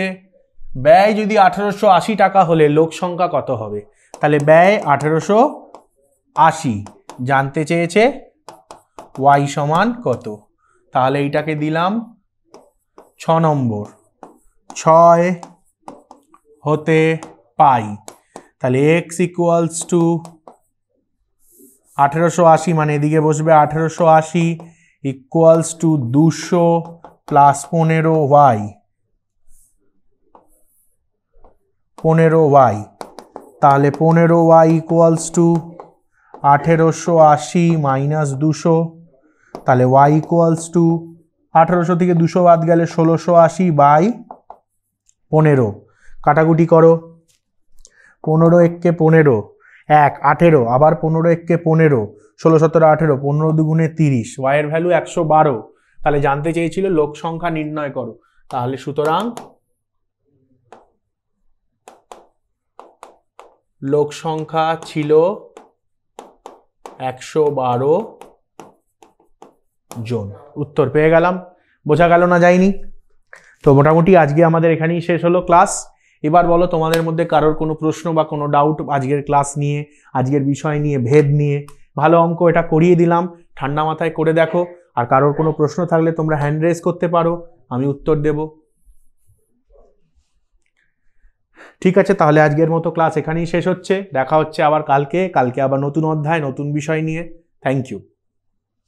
ব্যয় যদি 1880 টাকা হলে লোক সংখ্যা কত হবে? তাহলে ব্যয় 1880, জানতে চেয়েছে y সমান কত। তাহলে এইটাকে দিলাম 6 নম্বর, 6 হতে পাই। তাহলে x ইকুয়ালস টু 1880 মানে এদিকে বসবে 1880 equals to 200 plus 15y, 15y। তাহলে 15y ইকুয়ালস টু 1880 মাইনাস 200, তাহলে y ইকুয়ালস টু 1800 থেকে 200 বাদ গেলে 1680 বাই 15। কাটাকুটি করো, 15 একে 15, 1 18, আবার 15 একে 15, 16 17 18, 15 দুগুণে 30, y এর ভ্যালু 112। তাহলে জানতে চেয়েছিল লোক সংখ্যা নির্ণয় করো। তাহলে সুতরাং লোক সংখ্যা ছিল 112 জন। উত্তর পেয়ে গেলাম। বোঝা গেল না যায়নি? তো মোটামুটি আজকে আমাদের এখানেই শেষ হলো ক্লাস। এবার বলো তোমাদের মধ্যে কারোর কোনো প্রশ্ন বা কোনো ডাউট আজকের ক্লাস নিয়ে, আজকের বিষয় নিয়ে, ভেদ নিয়ে। ভালো অঙ্ক, এটা করিয়ে দিলাম, ঠান্ডা মাথায় করে দেখো। আর কারোর কোনো প্রশ্ন থাকলে তোমরা হ্যান্ড রেজ করতে পারো, আমি উত্তর দেব। ঠিক আছে, তাহলে আজকের মতো ক্লাস এখানেই শেষ হচ্ছে। দেখা হচ্ছে আবার কালকে আবার নতুন অধ্যায় নতুন বিষয় নিয়ে। Thank you.